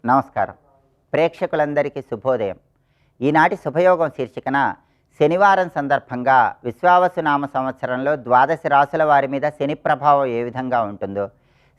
నమస్కారం. ప్రేక్షకులందరికీ శుభోదయం. ఈనాటి శుభయోగం శీర్షికన శనివారం సందర్భంగా విశ్వావసునామ సంవత్సరంలో ద్వాదశ రాశుల వారి మీద శని ప్రభావం ఏ విధంగా ఉంటుందో,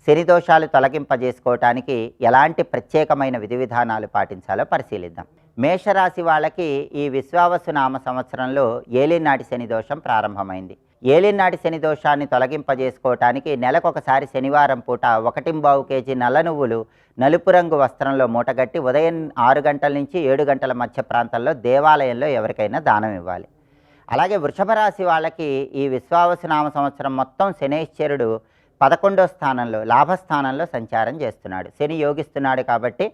శని దోషాలు తొలగింపజేసుకోవటానికి ఎలాంటి ప్రత్యేకమైన విధి విధానాలు పాటించాలో పరిశీలిద్దాం. మేషరాశి వాళ్ళకి ఈ విశ్వావసునామ సంవత్సరంలో ఏలినాటి శని దోషం ప్రారంభమైంది. ఏలినాటి శని దోషాన్ని తొలగింపజేసుకోవటానికి నెలకొకసారి శనివారం పూట 1.25 కేజీ నల్ల నువ్వులు నలుపు రంగు వస్త్రంలో మూటగట్టి ఉదయం 6 గంటల నుంచి 7 గంటల మధ్య ప్రాంతంలో దేవాలయంలో ఎవరికైనా దానం ఇవ్వాలి. అలాగే వృషభ రాశి వాళ్ళకి ఈ విశ్వావసునామ సంవత్సరం మొత్తం శనైశ్చరుడు 11వ స్థానంలో లాభస్థానంలో సంచారం చేస్తున్నాడు. శని యోగిస్తున్నాడు కాబట్టి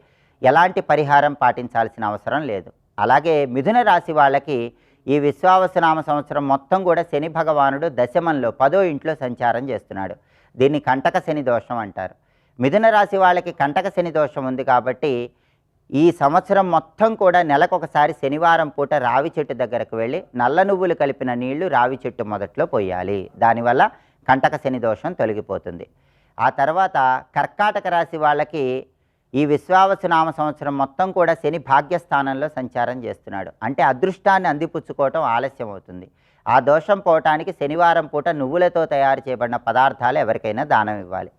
ఎలాంటి పరిహారం పాటించాల్సిన అవసరం లేదు. అలాగే మిథున రాశి వాళ్ళకి ఈ విశ్వావసునామ సంవత్సరం మొత్తం కూడా శని భగవానుడు దశమంలో 10వ ఇంట్లో సంచారం చేస్తున్నాడు. దీన్ని కంటక శని దోషం అంటారు. మిథున రాశి వాళ్ళకి కంటక శని దోషం ఉంది కాబట్టి ఈ సంవత్సరం మొత్తం కూడా నెలకొకసారి శనివారం పూట రావి చెట్టు దగ్గరకు వెళ్ళి నల్ల నువ్వులు కలిపిన నీళ్లు రావి చెట్టు మొదట్లో పోయాలి. దానివల్ల కంటక శని దోషం తొలగిపోతుంది. ఆ తర్వాత కర్కాటక రాశి వాళ్ళకి ఈ విశ్వావసునామ సంవత్సరం మొత్తం కూడా శని భాగ్యస్థానంలో సంచారం చేస్తున్నాడు. అంటే అదృష్టాన్ని అందిపుచ్చుకోవటం ఆలస్యం అవుతుంది. ఆ దోషం పోవటానికి శనివారం పూట నువ్వులతో తయారు చేయబడిన పదార్థాలు ఎవరికైనా దానం ఇవ్వాలి.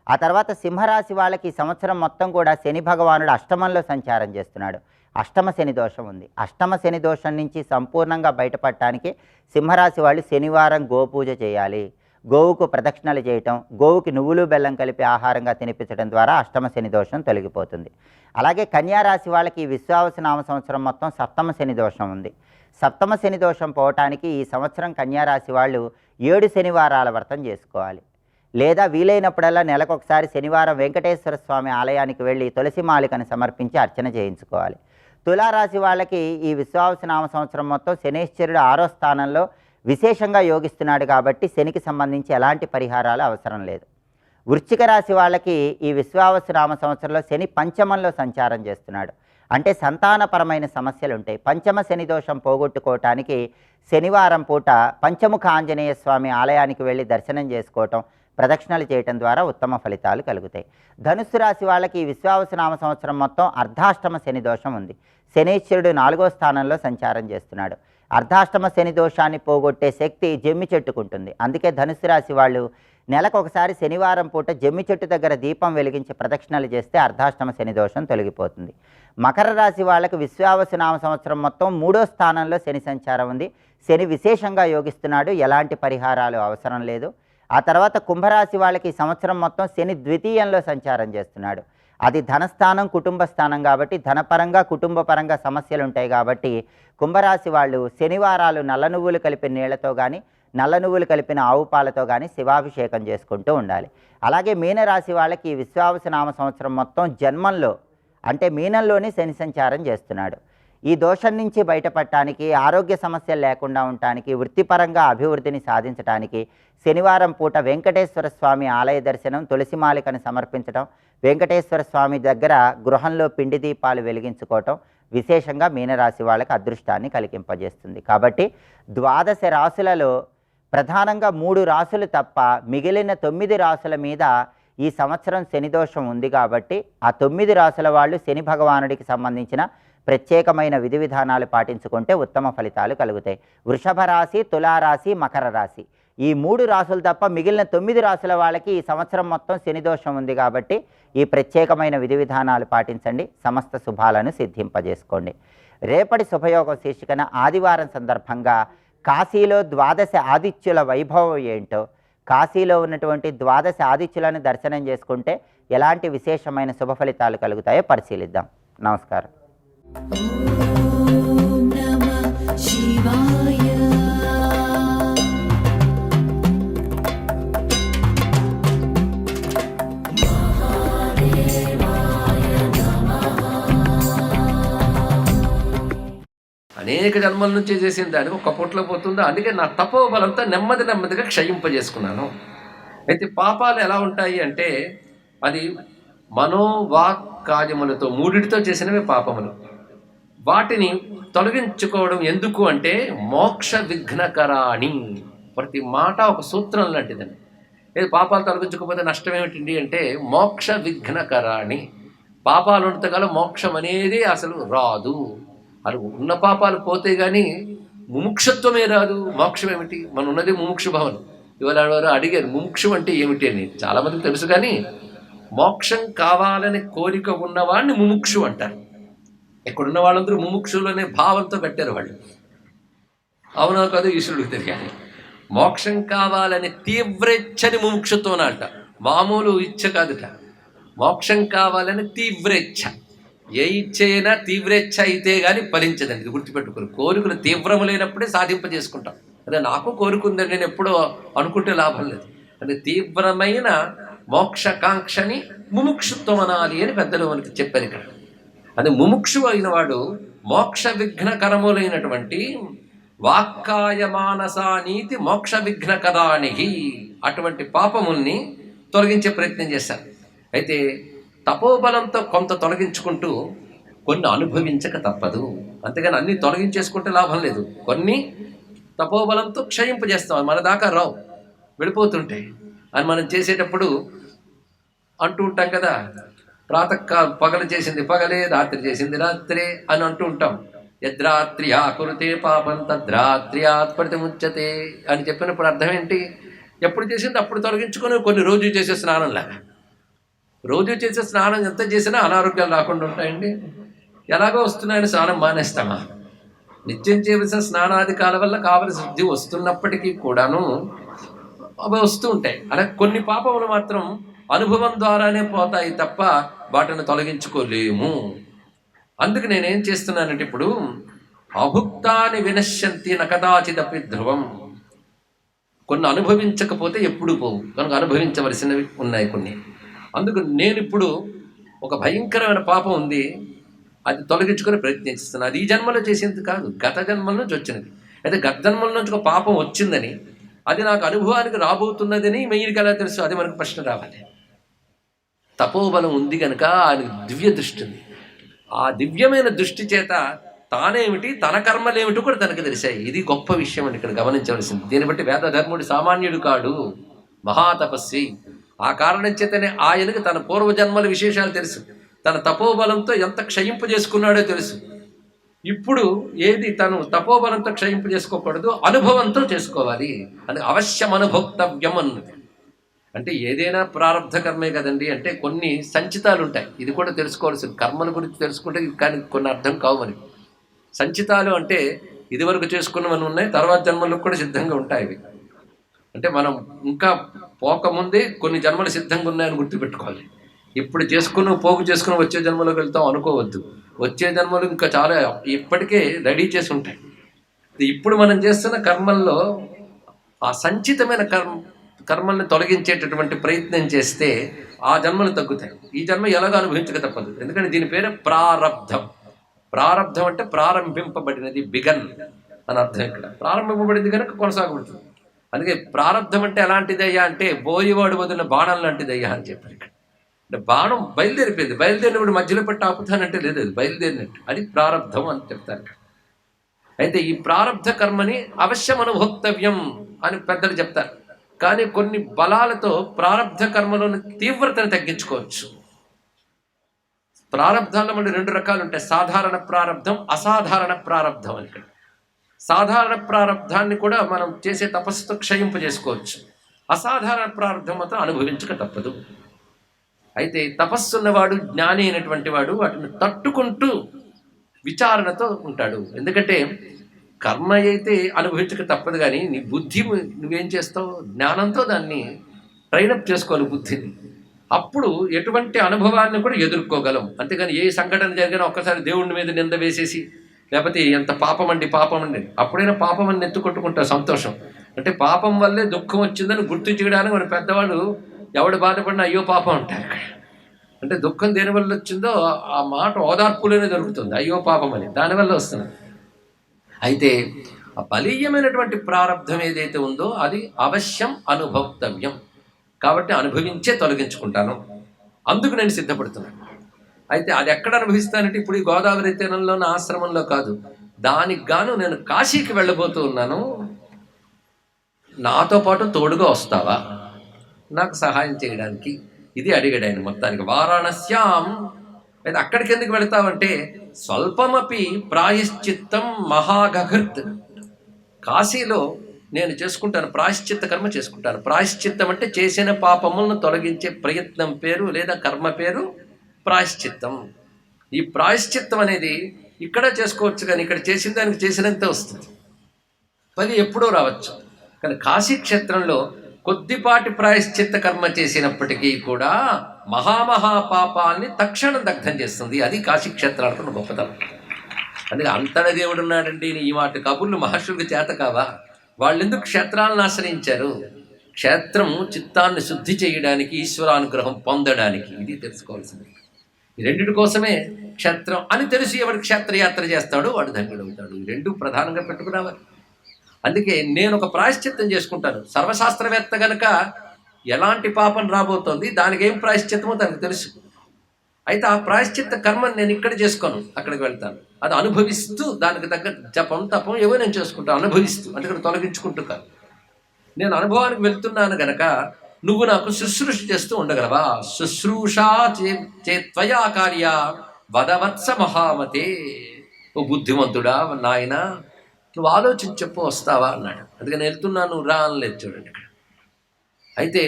ఆ తర్వాత సింహరాశి వాళ్ళకి ఈ సంవత్సరం మొత్తం కూడా శని భగవానుడు అష్టమంలో సంచారం చేస్తున్నాడు. అష్టమ శని దోషం ఉంది. అష్టమ శని దోషం నుంచి సంపూర్ణంగా బయటపడటానికి సింహరాశి వాళ్ళు శనివారం గోపూజ చేయాలి. గోవుకు ప్రదక్షిణలు చేయటం, గోవుకి నువ్వులు బెల్లం కలిపి ఆహారంగా తినిపించడం ద్వారా అష్టమ శని దోషం తొలగిపోతుంది. అలాగే కన్యారాశి వాళ్ళకి ఈ విశ్వావసునామ సంవత్సరం మొత్తం సప్తమ శని దోషం ఉంది. సప్తమ శని దోషం పోవటానికి ఈ సంవత్సరం కన్యారాశి వాళ్ళు 7 శనివారాల వ్రతం చేసుకోవాలి. లేదా వీలైనప్పుడల్లా నెలకొకసారి శనివారం వెంకటేశ్వర స్వామి ఆలయానికి వెళ్ళి తులసి మాలికను సమర్పించి అర్చన చేయించుకోవాలి. తులారాశి వాళ్ళకి ఈ విశ్వావసునామ సంవత్సరం మొత్తం శనైశ్చరుడు 6వ స్థానంలో విశేషంగా యోగిస్తున్నాడు కాబట్టి శనికి సంబంధించి ఎలాంటి పరిహారాలు అవసరం లేదు. వృశ్చిక రాశి వాళ్ళకి ఈ విశ్వావసునామ సంవత్సరంలో శని పంచమంలో సంచారం చేస్తున్నాడు. అంటే సంతానపరమైన సమస్యలు ఉంటాయి. పంచమ శని దోషం పోగొట్టుకోవటానికి శనివారం పూట పంచముఖ ఆంజనేయ స్వామి ఆలయానికి వెళ్ళి దర్శనం చేసుకోవటం, ప్రదక్షిణలు చేయటం ద్వారా ఉత్తమ ఫలితాలు కలుగుతాయి. ధనుస్సు రాశి వాళ్ళకి ఈ విశ్వావసునామ సంవత్సరం మొత్తం అర్ధాష్టమ శని దోషం ఉంది. శనైశ్వరుడు 4వ స్థానంలో సంచారం చేస్తున్నాడు. అర్ధాష్టమ శని దోషాన్ని పోగొట్టే శక్తి జమ్మి చెట్టుకుంటుంది. అందుకే ధనుసు రాశి వాళ్ళు నెలకొకసారి శనివారం పూట జమ్మి చెట్టు దగ్గర దీపం వెలిగించి ప్రదక్షిణలు చేస్తే అర్ధాష్టమ శని దోషం తొలగిపోతుంది. మకర రాశి వాళ్ళకు విశ్వావసునామ సంవత్సరం మొత్తం 3వ స్థానంలో శని సంచారం ఉంది. శని విశేషంగా యోగిస్తున్నాడు. ఎలాంటి పరిహారాలు అవసరం లేదు. ఆ తర్వాత కుంభరాశి వాళ్ళకి ఈ సంవత్సరం మొత్తం శని ద్వితీయంలో సంచారం చేస్తున్నాడు. అది ధనస్థానం, కుటుంబ స్థానం కాబట్టి ధనపరంగా కుటుంబపరంగా సమస్యలు ఉంటాయి. కాబట్టి కుంభరాశి వాళ్ళు శనివారాలు నల్ల నువ్వులు కలిపిన నీళ్లతో కానీ నల్ల నువ్వులు కలిపిన ఆవు పాలతో కానీ శివాభిషేకం చేసుకుంటూ ఉండాలి. అలాగే మీనరాశి వాళ్ళకి ఈ విశ్వావసునామ సంవత్సరం మొత్తం జన్మంలో అంటే మీనంలోనే శని సంచారం చేస్తున్నాడు. ఈ దోషం నుంచి బయటపడటానికి, ఆరోగ్య సమస్యలు లేకుండా ఉండటానికి, వృత్తిపరంగా అభివృద్ధిని సాధించడానికి శనివారం పూట వెంకటేశ్వర స్వామి ఆలయ దర్శనం, తులసిమాలికను సమర్పించడం, వెంకటేశ్వర స్వామి దగ్గర గృహంలో పిండి దీపాలు వెలిగించుకోవటం విశేషంగా మీనరాశి వాళ్ళకి అదృష్టాన్ని కలిగింపజేస్తుంది. కాబట్టి ద్వాదశ రాశులలో ప్రధానంగా 3 రాశులు తప్ప మిగిలిన 9 రాశుల మీద ఈ సంవత్సరం శని దోషం ఉంది. కాబట్టి ఆ 9 రాశుల వాళ్ళు శని భగవానుడికి సంబంధించిన ప్రత్యేకమైన విధి విధానాలు పాటించుకుంటే ఉత్తమ ఫలితాలు కలుగుతాయి. వృషభ రాశి, తులారాశి, మకర రాశి ఈ 3 రాశులు తప్ప మిగిలిన 9 రాశుల వాళ్ళకి ఈ సంవత్సరం మొత్తం శని దోషం ఉంది. కాబట్టి ఈ ప్రత్యేకమైన విధి విధానాలు పాటించండి. సమస్త శుభాలను సిద్ధింపజేసుకోండి. రేపటి శుభయోగం శీర్షికన ఆదివారం సందర్భంగా కాశీలో ద్వాదశ ఆదిత్యుల వైభవం ఏంటో, కాశీలో ఉన్నటువంటి ద్వాదశ ఆదిత్యులను దర్శనం చేసుకుంటే ఎలాంటి విశేషమైన శుభ ఫలితాలు కలుగుతాయో పరిశీలిద్దాం. నమస్కారం. అనేక జన్మల నుంచి చేసిన దానికి ఒక పూటలో పోతుందో. అందుకే నా తపోబలంతో నెమ్మదిగా క్షయింపజేసుకున్నాను. అయితే పాపాలు ఎలా ఉంటాయి అంటే అది మనోవాక్ కార్యములతో 3టితో చేసినవి పాపములు. వాటిని తొలగించుకోవడం ఎందుకు అంటే మోక్ష విఘ్నకరాణి. ప్రతి మాట ఒక సూత్రం లాంటిదండి. పాపాలు తొలగించకపోతే నష్టం ఏమిటండి అంటే మోక్ష విఘ్నకరాణి. పాపాలు ఉన్నంతకాలం మోక్షం అనేది అసలు రాదు. అది ఉన్న పాపాలు పోతే కానీ ముముక్షత్వమే రాదు. మోక్షం ఏమిటి? మనం ఉన్నది ముముక్షు భవనం. ఇవాళ ఎవరు అడిగారు ముముక్షు అంటే ఏమిటి అని. చాలామందికి తెలుసు, కానీ మోక్షం కావాలనే కోరిక ఉన్నవాడిని ముముక్షు అంటారు. ఇక్కడున్న వాళ్ళందరూ ముముక్షులు అనే భావంతో పెట్టారు వాళ్ళు. అవునా కాదు ఈశ్వరుడికి తెలియాలి. మోక్షం కావాలని తీవ్రేచ్ఛని ముముక్షత్వం అంట. మామూలు ఇచ్చ కాదుట. మోక్షం కావాలని తీవ్రేచ్ఛ. ఏ ఇచ్చ అయినా తీవ్రేచ్ఛ అయితే కానీ ఫలించదండి. ఇది గుర్తుపెట్టుకుని, కోరికలు తీవ్రములైనప్పుడే సాధింపజేసుకుంటాం. అదే నాకు కోరుకుందని నేను ఎప్పుడో అనుకుంటే లాభం లేదు. అంటే తీవ్రమైన మోక్షకాంక్షని ముముక్షుత్వం అనాలి అని పెద్దలు మనకి చెప్పారు ఇక్కడ. అది ముముక్షు అయిన వాడు మోక్ష విఘ్నకరములైనటువంటి వాక్కాయ మానసానీతి మోక్ష విఘ్నకరానికి అటువంటి పాపముల్ని తొలగించే ప్రయత్నం చేశారు. అయితే తపోబలంతో కొంత తొలగించుకుంటూ కొన్ని అనుభవించక తప్పదు. అంతేగాని అన్నీ తొలగించేసుకుంటే లాభం లేదు. కొన్ని తపోబలంతో క్షయింపజేస్తాం. మన దాకా రావు, వెళ్ళిపోతుంటాయి. అని మనం చేసేటప్పుడు అంటూ ఉంటాం కదా, పగలు చేసింది పగలే, రాత్రి చేసింది రాత్రే అని అంటూ ఉంటాం. యద్రాత్ర్యా కురుతే పాపం తద్రాత్ర్యాత్ ప్రతిముచ్యతే అని చెప్పినప్పుడు అర్థం ఏంటి? ఎప్పుడు చేసింది అప్పుడు తొలగించుకొని కొన్ని రోజు చేసే స్నానంలాగా. రోజు చేసే స్నానం ఎంత చేసినా అనారోగ్యాలు రాకుండా ఉంటాయండి. ఎలాగో వస్తున్నాయని స్నానం మానేస్తామా? నిత్యం చేయవలసిన స్నానాధికాల వల్ల కావలసిన శుద్ధి వస్తున్నప్పటికీ కూడాను అవి వస్తూ ఉంటాయి. అలా కొన్ని పాపములు మాత్రం అనుభవం ద్వారానే పోతాయి తప్ప వాటిని తొలగించుకోలేము. అందుకు నేనేం చేస్తున్నానంటే, ఇప్పుడు అభుక్తాన్ని వినశ్యంతి నకదాచిదపి ధ్రువం. కొన్ని అనుభవించకపోతే ఎప్పుడు పోవు, కనుక అనుభవించవలసినవి ఉన్నాయి కొన్ని. అందుకు నేను ఇప్పుడు ఒక భయంకరమైన పాపం ఉంది, అది తొలగించుకొని ప్రయత్నిస్తున్నాను. అది ఈ జన్మలో చేసేది కాదు, గత జన్మల నుంచి వచ్చినది. అయితే గత జన్మల నుంచి ఒక పాపం వచ్చిందని, అది నాకు అనుభవానికి రాబోతున్నదని మీకు ఎలా తెలుసు? అది మనకు ప్రశ్న రావాలి. తపోబలం ఉంది కనుక ఆయనకు దివ్య దృష్టి ఉంది. ఆ దివ్యమైన దృష్టి చేత తానేమిటి, తన కర్మలేమిటి కూడా తనకు తెలిసాయి. ఇది గొప్ప విషయం అని ఇక్కడ గమనించవలసింది. దీన్ని బట్టి వేదధర్ముడు సామాన్యుడు కాడు, మహాతపస్వి. ఆ కారణం చేతనే ఆయనకు తన పూర్వజన్మల విశేషాలు తెలుసు. తన తపోబలంతో ఎంత క్షయింపు చేసుకున్నాడో తెలుసు. ఇప్పుడు ఏది తను తపోబలంతో క్షయింపు చేసుకోకూడదు, అనుభవంతో చేసుకోవాలి. అది అవశ్యం అనుభోక్తవ్యం అన్నది. అంటే ఏదైనా ప్రారంధ కర్మే కదండి. అంటే కొన్ని సంచితాలు ఉంటాయి, ఇది కూడా తెలుసుకోవాల్సింది. కర్మల గురించి తెలుసుకుంటే కానీ కొన్ని అర్థం కావు మనకి. సంచితాలు అంటే ఇదివరకు చేసుకున్నవన్నీ ఉన్నాయి, తర్వాత జన్మలకు కూడా సిద్ధంగా ఉంటాయి ఇవి. అంటే మనం ఇంకా పోకముందే కొన్ని జన్మలు సిద్ధంగా ఉన్నాయని గుర్తుపెట్టుకోవాలి. ఇప్పుడు పోగు చేసుకుని వచ్చే జన్మలోకి వెళ్తాం అనుకోవద్దు. వచ్చే జన్మలు ఇంకా చాలా ఇప్పటికే రెడీ చేసి ఉంటాయి. ఇప్పుడు మనం చేస్తున్న కర్మల్లో ఆ సంచితమైన కర్మల్ని తొలగించేటటువంటి ప్రయత్నం చేస్తే ఆ జన్మలు తగ్గుతాయి. ఈ జన్మ ఎలాగో అనుభవించక తప్పదు. ఎందుకంటే దీని పేరే ప్రారబ్ధం. ప్రారబ్ధం అంటే ప్రారంభింపబడినది, బిగన్ అని అర్థం. ఇక్కడ ప్రారంభింపబడింది కనుక కొనసాగుతుంది. అందుకే ప్రారబ్ధం అంటే ఎలాంటిదయ్యా అంటే బోయివాడు వదిలిన బాణం లాంటిదయ్యా అని చెప్పారు ఇక్కడ. అంటే బాణం బయలుదేరిపోయింది, బయలుదేరినప్పుడు మధ్యలో పెట్టి ఆపుతానంటే లేదు, అది బయలుదేరినట్టు. అది ప్రారబ్ధం అని చెప్తారు. అయితే ఈ ప్రారబ్ధ కర్మని అవశ్యం అనుభోక్తవ్యం అని పెద్దలు చెప్తారు. కానీ కొన్ని బలాలతో ప్రారబ్ధ కర్మలోని తీవ్రతను తగ్గించుకోవచ్చు. ప్రారబ్ధాల్లో మళ్ళీ రెండు రకాలు ఉంటాయి, సాధారణ ప్రారబ్ధం, అసాధారణ ప్రారబ్ధం అని. ఇక్కడ సాధారణ ప్రారబ్ధాన్ని కూడా మనం చేసే తపస్సుతో క్షయింపజేసుకోవచ్చు. అసాధారణ ప్రారబ్ధం మాత్రం అనుభవించక తప్పదు. అయితే తపస్సున్నవాడు, జ్ఞాని అయినటువంటి వాడు వాటిని తట్టుకుంటూ విచారణతో ఉంటాడు. ఎందుకంటే కర్మ అయితే అనుభవించక తప్పదు, కానీ నీ బుద్ధి నువ్వేం చేస్తావు? జ్ఞానంతో దాన్ని ట్రైనప్ చేసుకోవాలి బుద్ధిని. అప్పుడు ఎటువంటి అనుభవాన్ని కూడా ఎదుర్కోగలం. అంతేగాని ఏ సంఘటన జరిగినా ఒక్కసారి దేవుడి మీద నింద వేసేసి, లేకపోతే ఎంత పాపమండి అప్పుడైనా పాపం అని ఎత్తుకొట్టుకుంటా సంతోషం. అంటే పాపం వల్లే దుఃఖం వచ్చిందని గుర్తు చేయడానికి మన పెద్దవాళ్ళు ఎవడు బాధపడినా అయ్యో పాపం అంటారు. అంటే దుఃఖం దేనివల్ల వచ్చిందో ఆ మాట ఓదార్పులోనే దొరుకుతుంది, అయ్యో పాపం అని, దానివల్ల వస్తున్నది. అయితే ఆ బలీయమైనటువంటి ప్రారబ్ధం ఏదైతే ఉందో అది అవశ్యం అనుభోక్తవ్యం. కాబట్టి అనుభవించే తొలగించుకుంటాను. అందుకు నేను సిద్ధపడుతున్నాను. అయితే అది ఎక్కడ అనుభవిస్తానంటే ఇప్పుడు ఈ గోదావరి తీరంలో నా ఆశ్రమంలో కాదు, దానికి గాను నేను కాశీకి వెళ్ళబోతూ ఉన్నాను. నాతో పాటు తోడుగా వస్తావా నాకు సహాయం చేయడానికి? ఇది అడిగాడు ఆయన మొత్తానికి. వారాణస్యాం అయితే అక్కడికి ఎందుకు వెళతామంటే స్వల్పమపి ప్రాయశ్చిత్తం మహాగహృత్. కాశీలో నేను చేసుకుంటాను, ప్రాయశ్చిత్త కర్మ చేసుకుంటాను. ప్రాయశ్చిత్తం అంటే చేసిన పాపములను తొలగించే ప్రయత్నం పేరు లేదా కర్మ పేరు ప్రాయశ్చిత్తం. ఈ ప్రాయశ్చిత్తం అనేది ఇక్కడ చేసుకోవచ్చు, కానీ ఇక్కడ చేసిన దానికి చేసినంతే వస్తుంది, పని ఎప్పుడో రావచ్చు. కానీ కాశీ క్షేత్రంలో కొద్దిపాటి ప్రాయశ్చిత్త కర్మ చేసినప్పటికీ కూడా మహామహా పాపాల్ని తక్షణం దగ్ధం చేస్తుంది. అది కాశీ క్షేత్రాలకు గొప్పతనం. అందుకే అంతట దేవుడు ఉన్నాడండి. ఈ మాట కబుర్లు మహర్షులకు చేత కావా? వాళ్ళు ఎందుకు క్షేత్రాలను ఆశ్రయించారు? క్షేత్రము చిత్తాన్ని శుద్ధి చేయడానికి, ఈశ్వరానుగ్రహం పొందడానికి. ఇది తెలుసుకోవాల్సింది. ఈ రెండిటి కోసమే క్షేత్రం అని తెలిసి ఎవడు క్షేత్రయాత్ర చేస్తాడో వాడు ధన్యుడవుతాడు. ఈ రెండు ప్రధానంగా పెట్టుకురావాలి. అందుకే నేను ఒక ప్రాయశ్చిత్తం చేసుకుంటాను. సర్వశాస్త్రవేత్త గనక ఎలాంటి పాపం రాబోతోంది, దానికి ఏం ప్రాయశ్చిత్తమో దానికి తెలుసు. అయితే ఆ ప్రాయశ్చిత్త కర్మను నేను ఇక్కడ చేసుకోను, అక్కడికి వెళ్తాను. అది అనుభవిస్తూ దానికి తగ్గ జపం తపం ఏవో నేను చేసుకుంటాను, అనుభవిస్తూ. అంటే ఇక్కడ తొలగించుకుంటూ కాదు. నేను అనుభవానికి వెళ్తున్నాను గనక నువ్వు నాకు శుశ్రూష చేస్తూ ఉండగలవా? శుశ్రూషా త్వయా కార్య వదవత్స మహామతే. ఓ బుద్ధిమంతుడా నాయన, నువ్వు ఆలోచించి చెప్పు, వస్తావా అన్నాడు. అందుకని వెళ్తున్నాను, రా అనలేదు. చూడండి ఇక్కడ. అయితే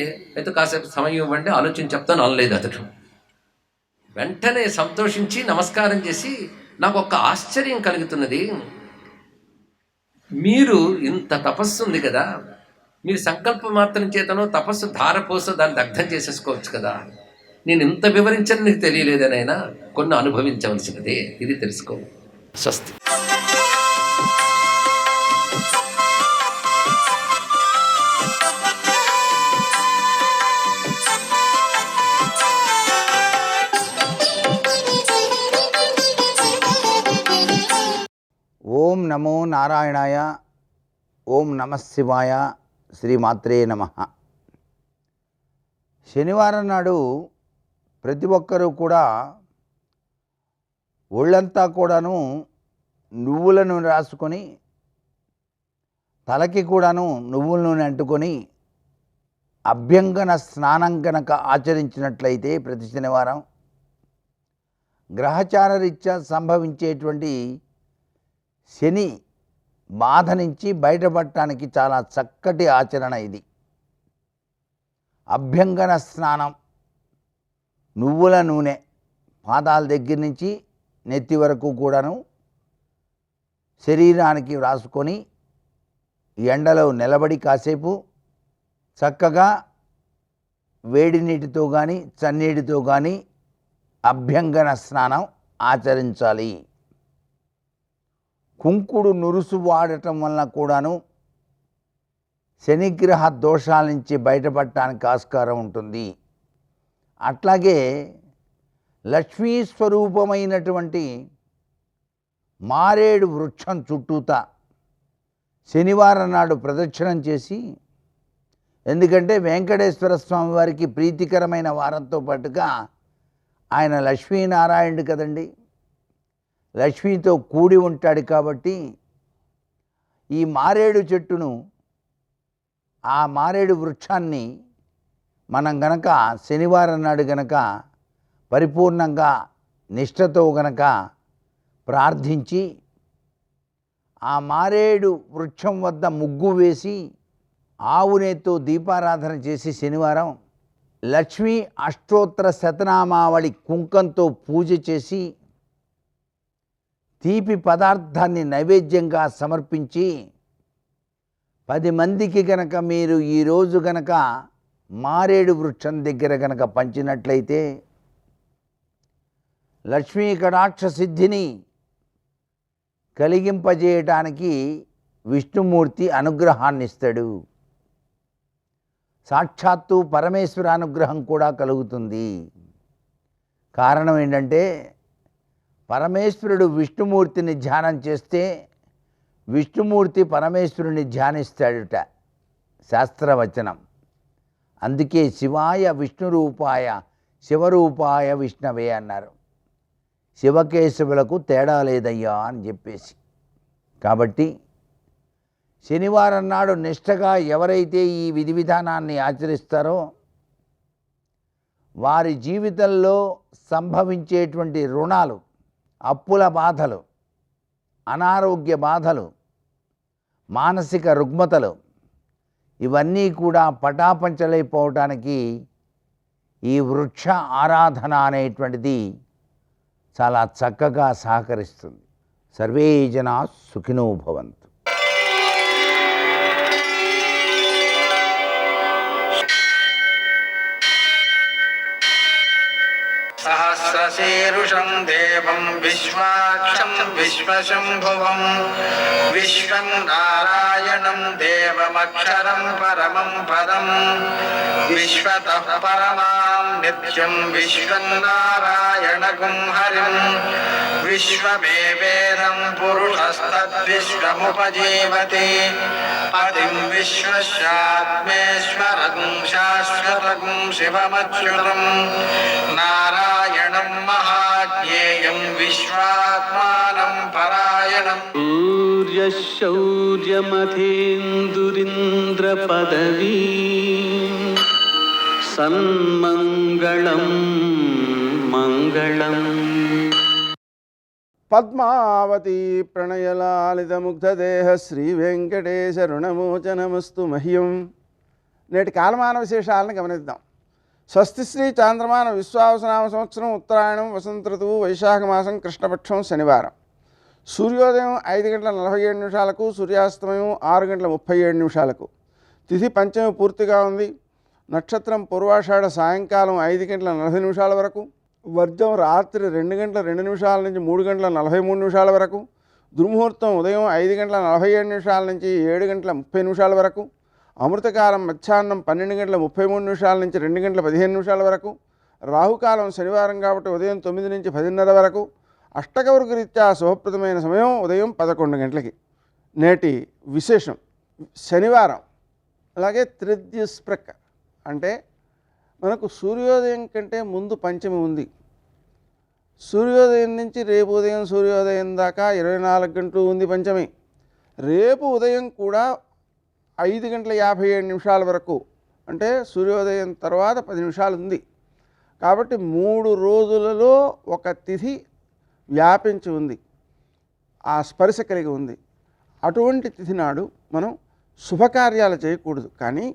కాసేపు సమయం ఇవ్వండి, ఆలోచించి చెప్తాను అనలేదు అతడు. వెంటనే సంతోషించి నమస్కారం చేసి, నాకు ఒక ఆశ్చర్యం కలుగుతున్నది. మీరు ఇంత తపస్సు ఉంది కదా, మీరు సంకల్ప మాత్రం చేతనో తపస్సు ధారపోసో దాన్ని దగ్ధం చేసేసుకోవచ్చు కదా. నేను ఇంత వివరించని నీకు తెలియలేదనైనా కొన్ని అనుభవించవలసినదే. ఇది తెలుసుకో. స్వస్తి. ఓం నమో నారాయణాయ. ఓం నమః శివాయ. శ్రీమాత్రే నమః. శనివారం నాడు ప్రతి ఒక్కరూ కూడా ఒళ్ళంతా కూడాను నువ్వుల నూనె రాసుకొని, తలకి కూడాను నువ్వుల నూనె అంటుకొని అభ్యంగన స్నానం కనుక ఆచరించినట్లయితే ప్రతి శనివారం గ్రహచార రీత్యా సంభవించేటువంటి శని బాధ నుంచి బయటపడటానికి చాలా చక్కటి ఆచరణ ఇది. అభ్యంగన స్నానం, నువ్వుల నూనె పాదాల దగ్గర నుంచి నెత్తి వరకు కూడాను శరీరానికి రాసుకొని ఎండలో నిలబడి కాసేపు చక్కగా వేడి నీటితో కానీ చన్నీటితో కానీ అభ్యంగన స్నానం ఆచరించాలి. కుంకుడు నురుసు వాడటం వలన కూడాను శనిగ్రహ దోషాల నుంచి బయటపడటానికి ఆస్కారం ఉంటుంది. అట్లాగే లక్ష్మీ స్వరూపమైనటువంటి మారేడు వృక్షం చుట్టూతా శనివారం నాడు ప్రదక్షిణం చేసి, ఎందుకంటే వెంకటేశ్వర స్వామి వారికి ప్రీతికరమైన వారంతో పాటుగా ఆయన లక్ష్మీనారాయణుడు కదండి, లక్ష్మితో కూడి ఉంటాడు. కాబట్టి ఈ మారేడు చెట్టును, ఆ మారేడు వృక్షాన్ని మనం గనక శనివారం నాడు గనక పరిపూర్ణంగా నిష్ఠతో గనక ప్రార్థించి, ఆ మారేడు వృక్షం వద్ద ముగ్గు వేసి ఆవునేతో దీపారాధన చేసి శనివారం లక్ష్మీ అష్టోత్తర శతనామావళి కుంకంతో పూజ చేసి తీపి పదార్థాన్ని నైవేద్యంగా సమర్పించి 10 మందికి గనక మీరు ఈరోజు గనక మారేడు వృక్షం దగ్గర గనక పంచినట్లయితే లక్ష్మీ కటాక్ష సిద్ధిని కలిగింపజేయటానికి విష్ణుమూర్తి అనుగ్రహాన్ని ఇస్తాడు. సాక్షాత్తు పరమేశ్వర అనుగ్రహం కూడా కలుగుతుంది. కారణం ఏంటంటే, పరమేశ్వరుడు విష్ణుమూర్తిని ధ్యానం చేస్తే విష్ణుమూర్తి పరమేశ్వరుని ధ్యానిస్తాడుట శాస్త్రవచనం. అందుకే శివాయ విష్ణురూపాయ శివరూపాయ విష్ణవే అన్నారు. శివకేశవులకు తేడా లేదయ్యా అని చెప్పేసి. కాబట్టి శనివారం నాడు నిష్ఠగా ఎవరైతే ఈ విధి విధానాన్ని ఆచరిస్తారో వారి జీవితంలో సంభవించేటువంటి రుణాలు, అప్పుల బాధలు, అనారోగ్య బాధలు, మానసిక రుగ్మతలు ఇవన్నీ కూడా పటాపంచలైపోవటానికి ఈ వృక్ష ఆరాధన అనేటువంటిది చాలా చక్కగా సహకరిస్తుంది. సర్వే జనా సుఖినో భవంతు. సహస్రశీరుషం దేవం విశ్వాక్షం విశ్వశంభువం విశ్వం నారాయణం దేవమక్షరం పరమం పదం విశ్వతః పరమాం నిత్యం విశ్వం నారాయణగుం హరిం విశ్వమేవేదం పురుషస్తద్విశ్వముపజీవతి పతిం విశ్వస్యాత్మేశ్వరం శాశ్వతం శివమచ్యుతం నారాయణం మహాజ్ఞేయం విశ్వాత్మానం పరాయణం శౌర్యమథేందురింద్ర పదవీ సన్మంగళం మంగళం. పద్మావతి ప్రణయలాలితముగ్ధదేహ శ్రీ వెంకటేశ రుణమోచనమస్తు మహ్యం. నేటి కాలమాన విశేషాలను గమనిద్దాం. స్వస్తి శ్రీ చాంద్రమాన విశ్వావసనామ సంవత్సరం ఉత్తరాయణం వసంత ఋతువు వైశాఖ మాసం కృష్ణపక్షం శనివారం. సూర్యోదయం 5:47 సూర్యాస్తమయం 6:37. తిథి పంచమి పూర్తిగా ఉంది. నక్షత్రం పూర్వాషాఢ సాయంకాలం 5:40 వరకు. వర్జం రాత్రి 2:02 నుంచి 3:43 వరకు. దుర్ముహూర్తం ఉదయం 5:47 నుంచి 7:30 వరకు. అమృతకాలం మధ్యాహ్నం 12:33 నుంచి 2:15 వరకు. రాహుకాలం శనివారం కాబట్టి ఉదయం 9 నుంచి 10:30 వరకు. అష్టకవర్గ రీత్యా శుభప్రదమైన సమయం ఉదయం 11 గంటలకి. నేటి విశేషం శనివారం. అలాగే త్రిద్యుస్ప్రక్ అంటే మనకు సూర్యోదయం కంటే ముందు పంచమి ఉంది. సూర్యోదయం నుంచి రేపు ఉదయం సూర్యోదయం దాకా 24 గంటలు ఉంది పంచమి. రేపు ఉదయం కూడా 5:57 వరకు, అంటే సూర్యోదయం తర్వాత 10 నిమిషాలు ఉంది. కాబట్టి 3 రోజులలో ఒక తిథి వ్యాపించి ఉంది, ఆ స్పర్శ కలిగి ఉంది. అటువంటి తిథి నాడు మనం శుభకార్యాలు చేయకూడదు, కానీ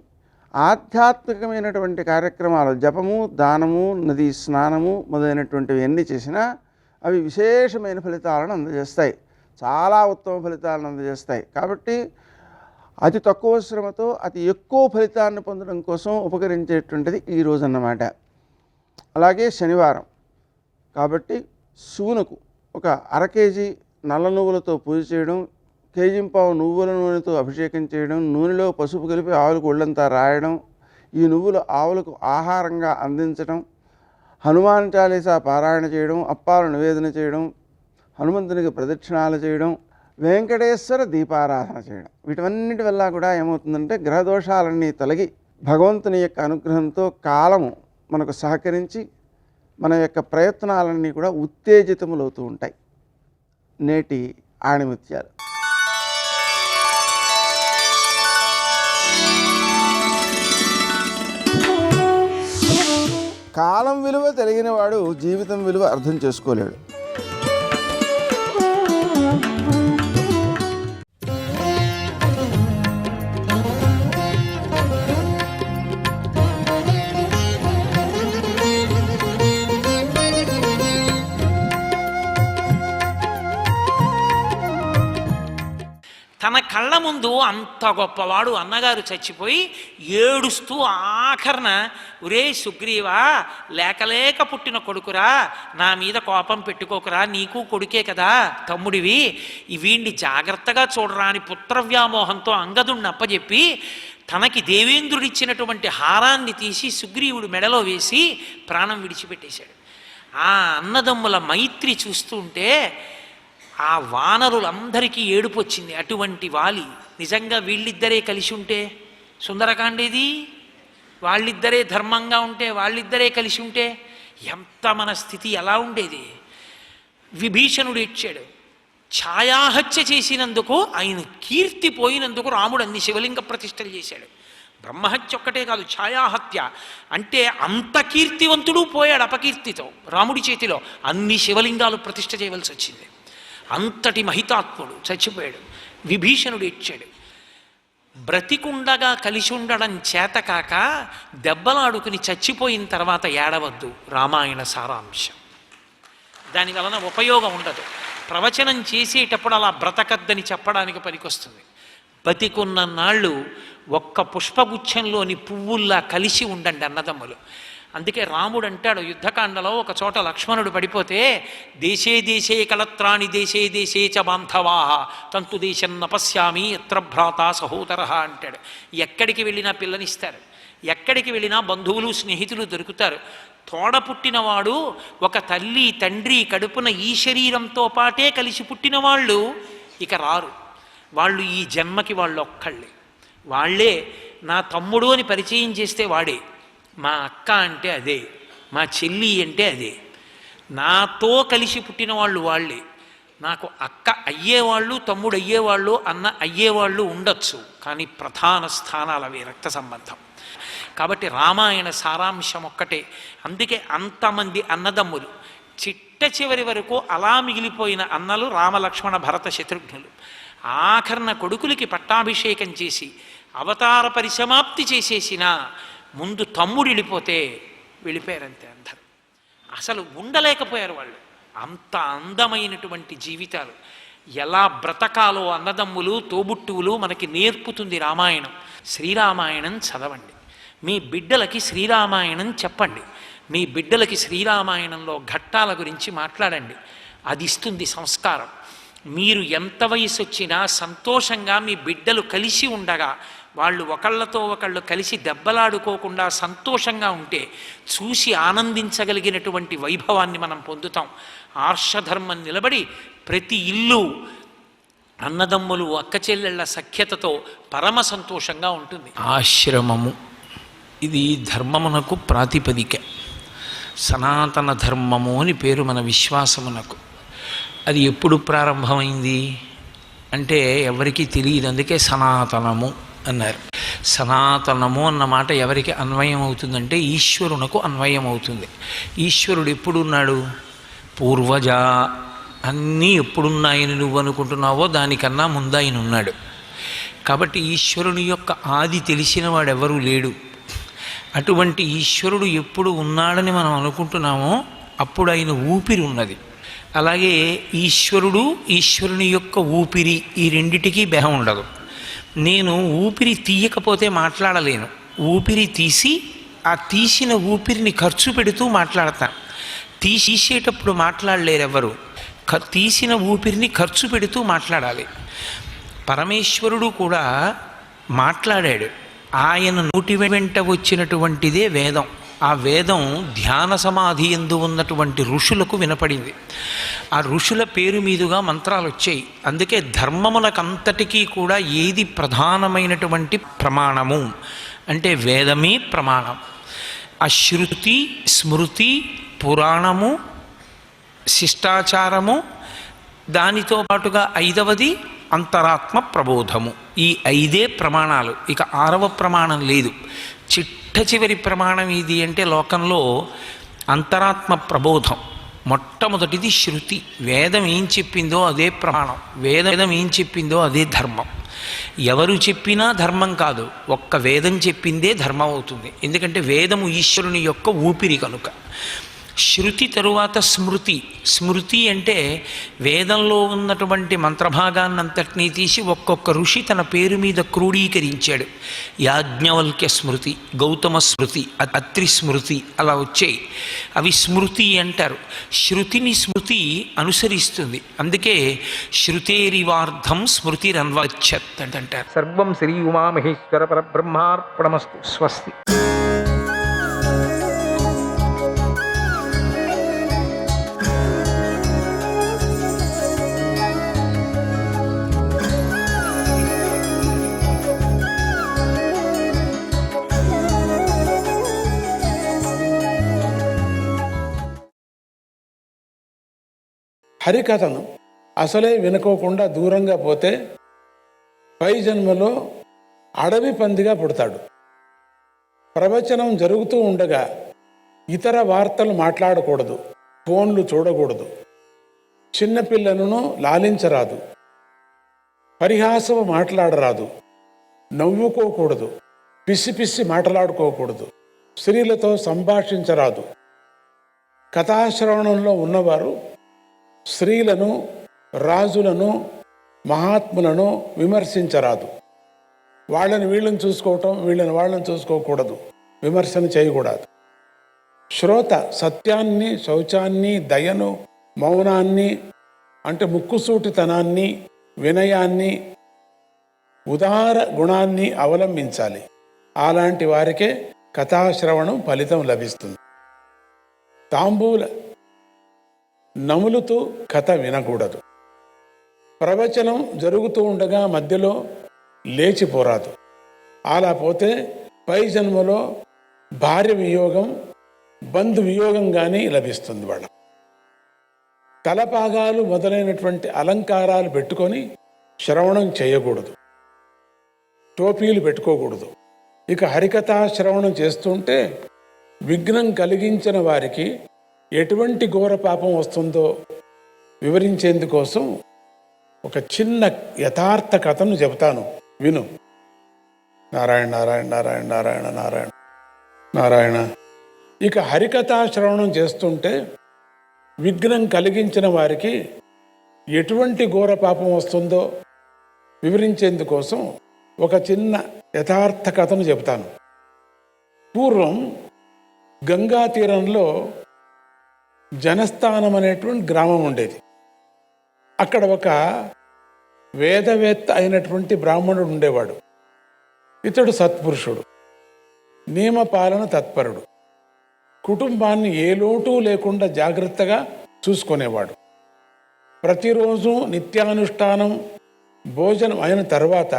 ఆధ్యాత్మికమైనటువంటి కార్యక్రమాలు, జపము, దానము, నదీ స్నానము మొదలైనటువంటివి ఎన్ని చేసినా అవి విశేషమైన ఫలితాలను అందజేస్తాయి, చాలా ఉత్తమ ఫలితాలను అందజేస్తాయి. కాబట్టి అతి తక్కువ శ్రమతో అతి ఎక్కువ ఫలితాన్ని పొందడం కోసం ఉపకరించేటువంటిది ఈ రోజు అన్నమాట. అలాగే శనివారం కాబట్టి శివునకు ఒక 1/2 కేజీ నల్ల నువ్వులతో పూజ చేయడం, కేజీంపావు నువ్వుల నూనెతో అభిషేకం చేయడం, నూనెలో పసుపు కలిపి ఆవులకు ఒళ్ళంతా రాయడం, ఈ నువ్వులు ఆవులకు ఆహారంగా అందించడం, హనుమాన్ చాలీసా పారాయణ చేయడం, అప్పాలు నివేదన చేయడం, హనుమంతునికి ప్రదక్షిణాలు చేయడం, వెంకటేశ్వర దీపారాధన చేయడం. వీటన్నిటి వల్ల కూడా ఏమవుతుందంటే గ్రహదోషాలన్నీ తొలగి భగవంతుని యొక్క అనుగ్రహంతో కాలము మనకు సహకరించి మన యొక్క ప్రయత్నాలన్నీ కూడా ఉత్తేజితములవుతూ ఉంటాయి. నేటి ఆణిముత్యాలు. కాలం విలువ తెలియని వాడు జీవితం విలువ అర్థం చేసుకోలేడు. తన కళ్ళ ముందు అంత గొప్పవాడు అన్నగారు చచ్చిపోయి ఏడుస్తూ ఆఖరణ, ఒరే సుగ్రీవా, లేకలేక పుట్టిన కొడుకురా, నా మీద కోపం పెట్టుకోకురా, నీకు కొడుకే కదా, తమ్ముడివి, వీణ్ణి జాగ్రత్తగా చూడరా అని పుత్రవ్యామోహంతో అంగదుణ్ణి అప్పచెప్పి తనకి దేవేంద్రుడిచ్చినటువంటి హారాన్ని తీసి సుగ్రీవుడు మెడలో వేసి ప్రాణం విడిచిపెట్టేశాడు. ఆ అన్నదమ్ముల మైత్రి చూస్తూ ఉంటే ఆ వానరులందరికీ ఏడుపు వచ్చింది. అటువంటి వాలి నిజంగా వీళ్ళిద్దరే కలిసి ఉంటే సుందరకాండేది, వాళ్ళిద్దరే ధర్మంగా ఉంటే, వాళ్ళిద్దరే కలిసి ఉంటే ఎంత మన స్థితి ఎలా ఉండేది. విభీషణుడు ఇచ్చాడు, ఛాయాహత్య చేసినందుకు ఆయన కీర్తి పోయినందుకు రాముడు అన్ని శివలింగ ప్రతిష్టలు చేశాడు. బ్రహ్మహత్య ఒక్కటే కాదు, ఛాయాహత్య. అంటే అంత కీర్తివంతుడు పోయాడు అపకీర్తితో రాముడి చేతిలో. అన్ని శివలింగాలు ప్రతిష్ఠ చేయవలసి వచ్చింది. అంతటి మహితాత్ముడు చచ్చిపోయాడు. విభీషణుడు ఇచ్చాడు. బ్రతికుండగా కలిసి ఉండడం చేతకాక దెబ్బలాడుకుని చచ్చిపోయిన తర్వాత ఏడవద్దు. రామాయణ సారాంశం. దానివలన ఉపయోగం ఉండదు. ప్రవచనం చేసేటప్పుడు అలా బ్రతకద్దని చెప్పడానికి పనికొస్తుంది. బతికున్న నాళ్ళు ఒక్క పుష్పగుచ్ఛంలోని పువ్వుల్లా కలిసి ఉండండి అన్నదమ్ములు. అందుకే రాముడు అంటాడు యుద్ధకాండలో, ఒక చోట లక్ష్మణుడు పడిపోతే, దేశే దేశే కళత్రాణి దేశే దేశే చ బాంధవాహ తంతు దేశం నపశ్యామి ఎత్ర భ్రాత సహోదర అంటాడు. ఎక్కడికి వెళ్ళినా పిల్లనిస్తారు, ఎక్కడికి వెళ్ళినా బంధువులు స్నేహితులు దొరుకుతారు. తోడ పుట్టినవాడు ఒక తల్లి తండ్రి కడుపున ఈ శరీరంతో పాటే కలిసి పుట్టిన వాళ్ళు ఇక రారు. వాళ్ళు ఈ జన్మకి వాళ్ళు ఒక్కళ్ళే. వాళ్ళే నా తమ్ముడు అని పరిచయం చేస్తే వాడే, మా అక్క అంటే అదే, మా చెల్లి అంటే అదే. నాతో కలిసి పుట్టిన వాళ్ళు వాళ్ళే. నాకు అక్క అయ్యేవాళ్ళు, తమ్ముడు అయ్యేవాళ్ళు, అన్న అయ్యేవాళ్ళు ఉండొచ్చు, కానీ ప్రధాన స్థానాలవి రక్త సంబంధం. కాబట్టి రామాయణ సారాంశం ఒక్కటే. అందుకే అంతమంది అన్నదమ్ములు, చిట్ట చివరి వరకు అలా మిగిలిపోయిన అన్నలు రామలక్ష్మణ భరత శత్రుఘ్నులు. ఆఖరణ కొడుకులకి పట్టాభిషేకం చేసి అవతార పరిసమాప్తి చేసేసిన ముందు తమ్ముడు వెళ్ళిపోయారంతే అందరు. అసలు ఉండలేకపోయారు వాళ్ళు. అంత అందమైనటువంటి జీవితాలు. ఎలా బ్రతకాలో అన్నదమ్ములు తోబుట్టువులు మనకి నేర్పుతుంది రామాయణం. శ్రీరామాయణం చదవండి, మీ బిడ్డలకి శ్రీరామాయణం చెప్పండి, మీ బిడ్డలకి శ్రీరామాయణంలో ఘట్టాల గురించి మాట్లాడండి. అది ఇస్తుంది సంస్కారం. మీరు ఎంత వయసు వచ్చినా సంతోషంగా మీ బిడ్డలు కలిసి ఉండగా, వాళ్ళు ఒకళ్ళతో ఒకళ్ళు కలిసి దెబ్బలాడుకోకుండా సంతోషంగా ఉంటే చూసి ఆనందించగలిగినటువంటి వైభవాన్ని మనం పొందుతాం. ఆర్షధర్మం నిలబడి ప్రతి ఇల్లు అన్నదమ్ములు అక్క చెల్లెళ్ళ సఖ్యతతో పరమ సంతోషంగా ఉంటుంది. ఆశ్రమము ఇది ధర్మమునకు ప్రాతిపదిక. సనాతన ధర్మము అని పేరు మన విశ్వాసమునకు. అది ఎప్పుడు ప్రారంభమైంది అంటే ఎవరికీ తెలియదు. అందుకే సనాతనము అన్నారు. సనాతనము అన్న మాట ఎవరికి అన్వయం అవుతుందంటే ఈశ్వరునకు అన్వయం అవుతుంది. ఈశ్వరుడు ఎప్పుడున్నాడు? పూర్వజ. అన్నీ ఎప్పుడున్నాయని నువ్వు అనుకుంటున్నావో దానికన్నా ముందు ఆయన ఉన్నాడు. కాబట్టి ఈశ్వరుని యొక్క ఆది తెలిసిన వాడెవరూ లేడు. అటువంటి ఈశ్వరుడు ఎప్పుడు ఉన్నాడని మనం అనుకుంటున్నామో అప్పుడు ఆయన ఊపిరి ఉన్నది. అలాగే ఈశ్వరుడు, ఈశ్వరుని యొక్క ఊపిరి, ఈ రెండిటికీ బెహం ఉండదు. నేను ఊపిరి తీయకపోతే మాట్లాడలేను. ఊపిరి తీసి ఆ తీసిన ఊపిరిని ఖర్చు పెడుతూ మాట్లాడతాను. తీసేటప్పుడు మాట్లాడలేరు ఎవరు. తీసిన ఊపిరిని ఖర్చు పెడుతూ మాట్లాడాలి. పరమేశ్వరుడు కూడా మాట్లాడాడు. ఆయన నోటి వెంట వచ్చినటువంటిదే వేదం. ఆ వేదం ధ్యాన సమాధి యందు ఉన్నటువంటి ఋషులకు వినపడింది. ఆ ఋషుల పేరు మీదుగా మంత్రాలు వచ్చాయి. అందుకే ధర్మమునకంతటికీ కూడా ఏది ప్రధానమైనటువంటి ప్రమాణము అంటే వేదమే ప్రమాణం. ఆ శృతి, స్మృతి, పురాణము, శిష్టాచారము, దానితో పాటుగా 5వది అంతరాత్మ ప్రబోధము. ఈ 5 ప్రమాణాలు. ఇక 6వ ప్రమాణం లేదు. చిట్ట చివరి ప్రమాణం ఇది అంటే లోకంలో అంతరాత్మ ప్రబోధం. మొట్టమొదటిది శృతి. వేదం ఏం చెప్పిందో అదే ప్రమాణం. వేదం ఏం చెప్పిందో అదే ధర్మం. ఎవరు చెప్పినా ధర్మం కాదు, ఒక్క వేదం చెప్పిందే ధర్మం అవుతుంది. ఎందుకంటే వేదము ఈశ్వరుని యొక్క ఊపిరి కనుక. శృతి తరువాత స్మృతి. స్మృతి అంటే వేదంలో ఉన్నటువంటి మంత్రభాగాన్నంతటినీ తీసి ఒక్కొక్క ఋషి తన పేరు మీద క్రోడీకరించాడు. యాజ్ఞవల్క్య స్మృతి, గౌతమ స్మృతి, అత్రి స్మృతి అలా వచ్చాయి. అవి స్మృతి అంటారు. శృతిని స్మృతి అనుసరిస్తుంది. అందుకే శృతేరివార్ధం స్మృతిరన్వచ్చత్ అంటారు. సర్వం శ్రీ ఉమామహేశ్వర పరబ్రహ్మార్పణమస్తు. స్వస్తి. హరికథను అసలే వినుకోకుండా దూరంగా పోతే పై జన్మలో అడవి పందిగా పుడతాడు. ప్రవచనం జరుగుతూ ఉండగా ఇతర వార్తలు మాట్లాడకూడదు, ఫోన్లు చూడకూడదు, చిన్నపిల్లలను లాలించరాదు, పరిహాసము మాట్లాడరాదు, నవ్వుకోకూడదు, పిసి పిసి మాట్లాడుకోకూడదు, స్త్రీలతో సంభాషించరాదు. కథాశ్రవణంలో ఉన్నవారు స్త్రీలను, రాజులను, మహాత్ములను విమర్శించరాదు. వాళ్ళని వీళ్ళని చూసుకోవటం, వీళ్ళని వాళ్ళని చూసుకోకూడదు, విమర్శన చేయకూడదు. శ్రోత సత్యాన్ని, శౌచాన్ని, దయను, మౌనాన్ని అంటే ముక్కుసూటితనాన్ని, వినయాన్ని, ఉదార గుణాన్ని అవలంబించాలి. అలాంటి వారికే కథాశ్రవణం ఫలితం లభిస్తుంది. తాంబూల నములుతూ కథ వినకూడదు. ప్రవచనం జరుగుతూ ఉండగా మధ్యలో లేచిపోరాదు. అలా పోతే పై జన్మలో భార్య వియోగం, బంధు వియోగం కానీ లభిస్తుంది. వాళ్ళ తలపాగాలు మొదలైనటువంటి అలంకారాలు పెట్టుకొని శ్రవణం చేయకూడదు, టోపీలు పెట్టుకోకూడదు. ఇక హరికథా శ్రవణం చేస్తుంటే విఘ్నం కలిగించిన వారికి ఎటువంటి ఘోర పాపం వస్తుందో వివరించేందుకోసం ఒక చిన్న యథార్థ కథను చెబుతాను, విను. నారాయణ నారాయణ నారాయణ నారాయణ నారాయణ నారాయణ. ఇక హరికథా శ్రవణం చేస్తుంటే విఘ్నం కలిగించిన వారికి ఎటువంటి ఘోర పాపం వస్తుందో వివరించేందుకోసం ఒక చిన్న యథార్థ కథను చెబుతాను. పూర్వం గంగా తీరంలో జనస్థానం అనేటువంటి గ్రామం ఉండేది. అక్కడ ఒక వేదవేత్త అయినటువంటి బ్రాహ్మణుడు ఉండేవాడు. ఇతడు సత్పురుషుడు, నియమపాలన తత్పరుడు, కుటుంబాన్ని ఏ లోటు లేకుండా జాగ్రత్తగా చూసుకునేవాడు. ప్రతిరోజు నిత్యానుష్ఠానం, భోజనం అయిన తర్వాత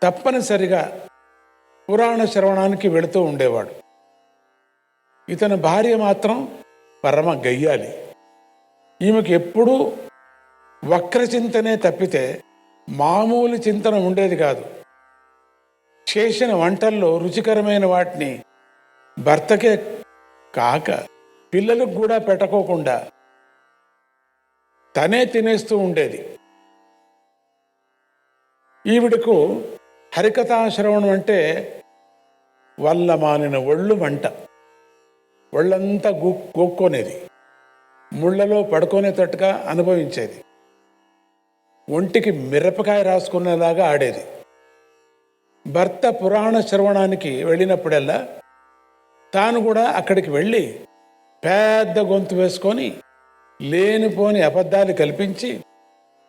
తప్పనిసరిగా పురాణ శ్రవణానికి వెళుతూ ఉండేవాడు. ఇతని భార్య మాత్రం పరమ గయ్యాలి. ఈమెకు ఎప్పుడూ వక్రచింతనే తప్పితే మామూలు చింతన ఉండేది కాదు. చేసిన వంటల్లో రుచికరమైన వాటిని భర్తకే కాక పిల్లలకు కూడా పెట్టకోకుండా తనే తినేస్తూ ఉండేది. ఈవిడకు హరికథా శ్రవణం అంటే వల్ల మానిన ఒళ్ళు మంట, ఒళ్ళంతా గోక్కొనేది, ముళ్ళలో పడుకునేటట్టుగా అనుభవించేది, ఒంటికి మిరపకాయ రాసుకునేలాగా ఆడేది. భర్త పురాణ శ్రవణానికి వెళ్ళినప్పుడల్లా తాను కూడా అక్కడికి వెళ్ళి పెద్ద గొంతు వేసుకొని లేనిపోని అబద్ధాలు కల్పించి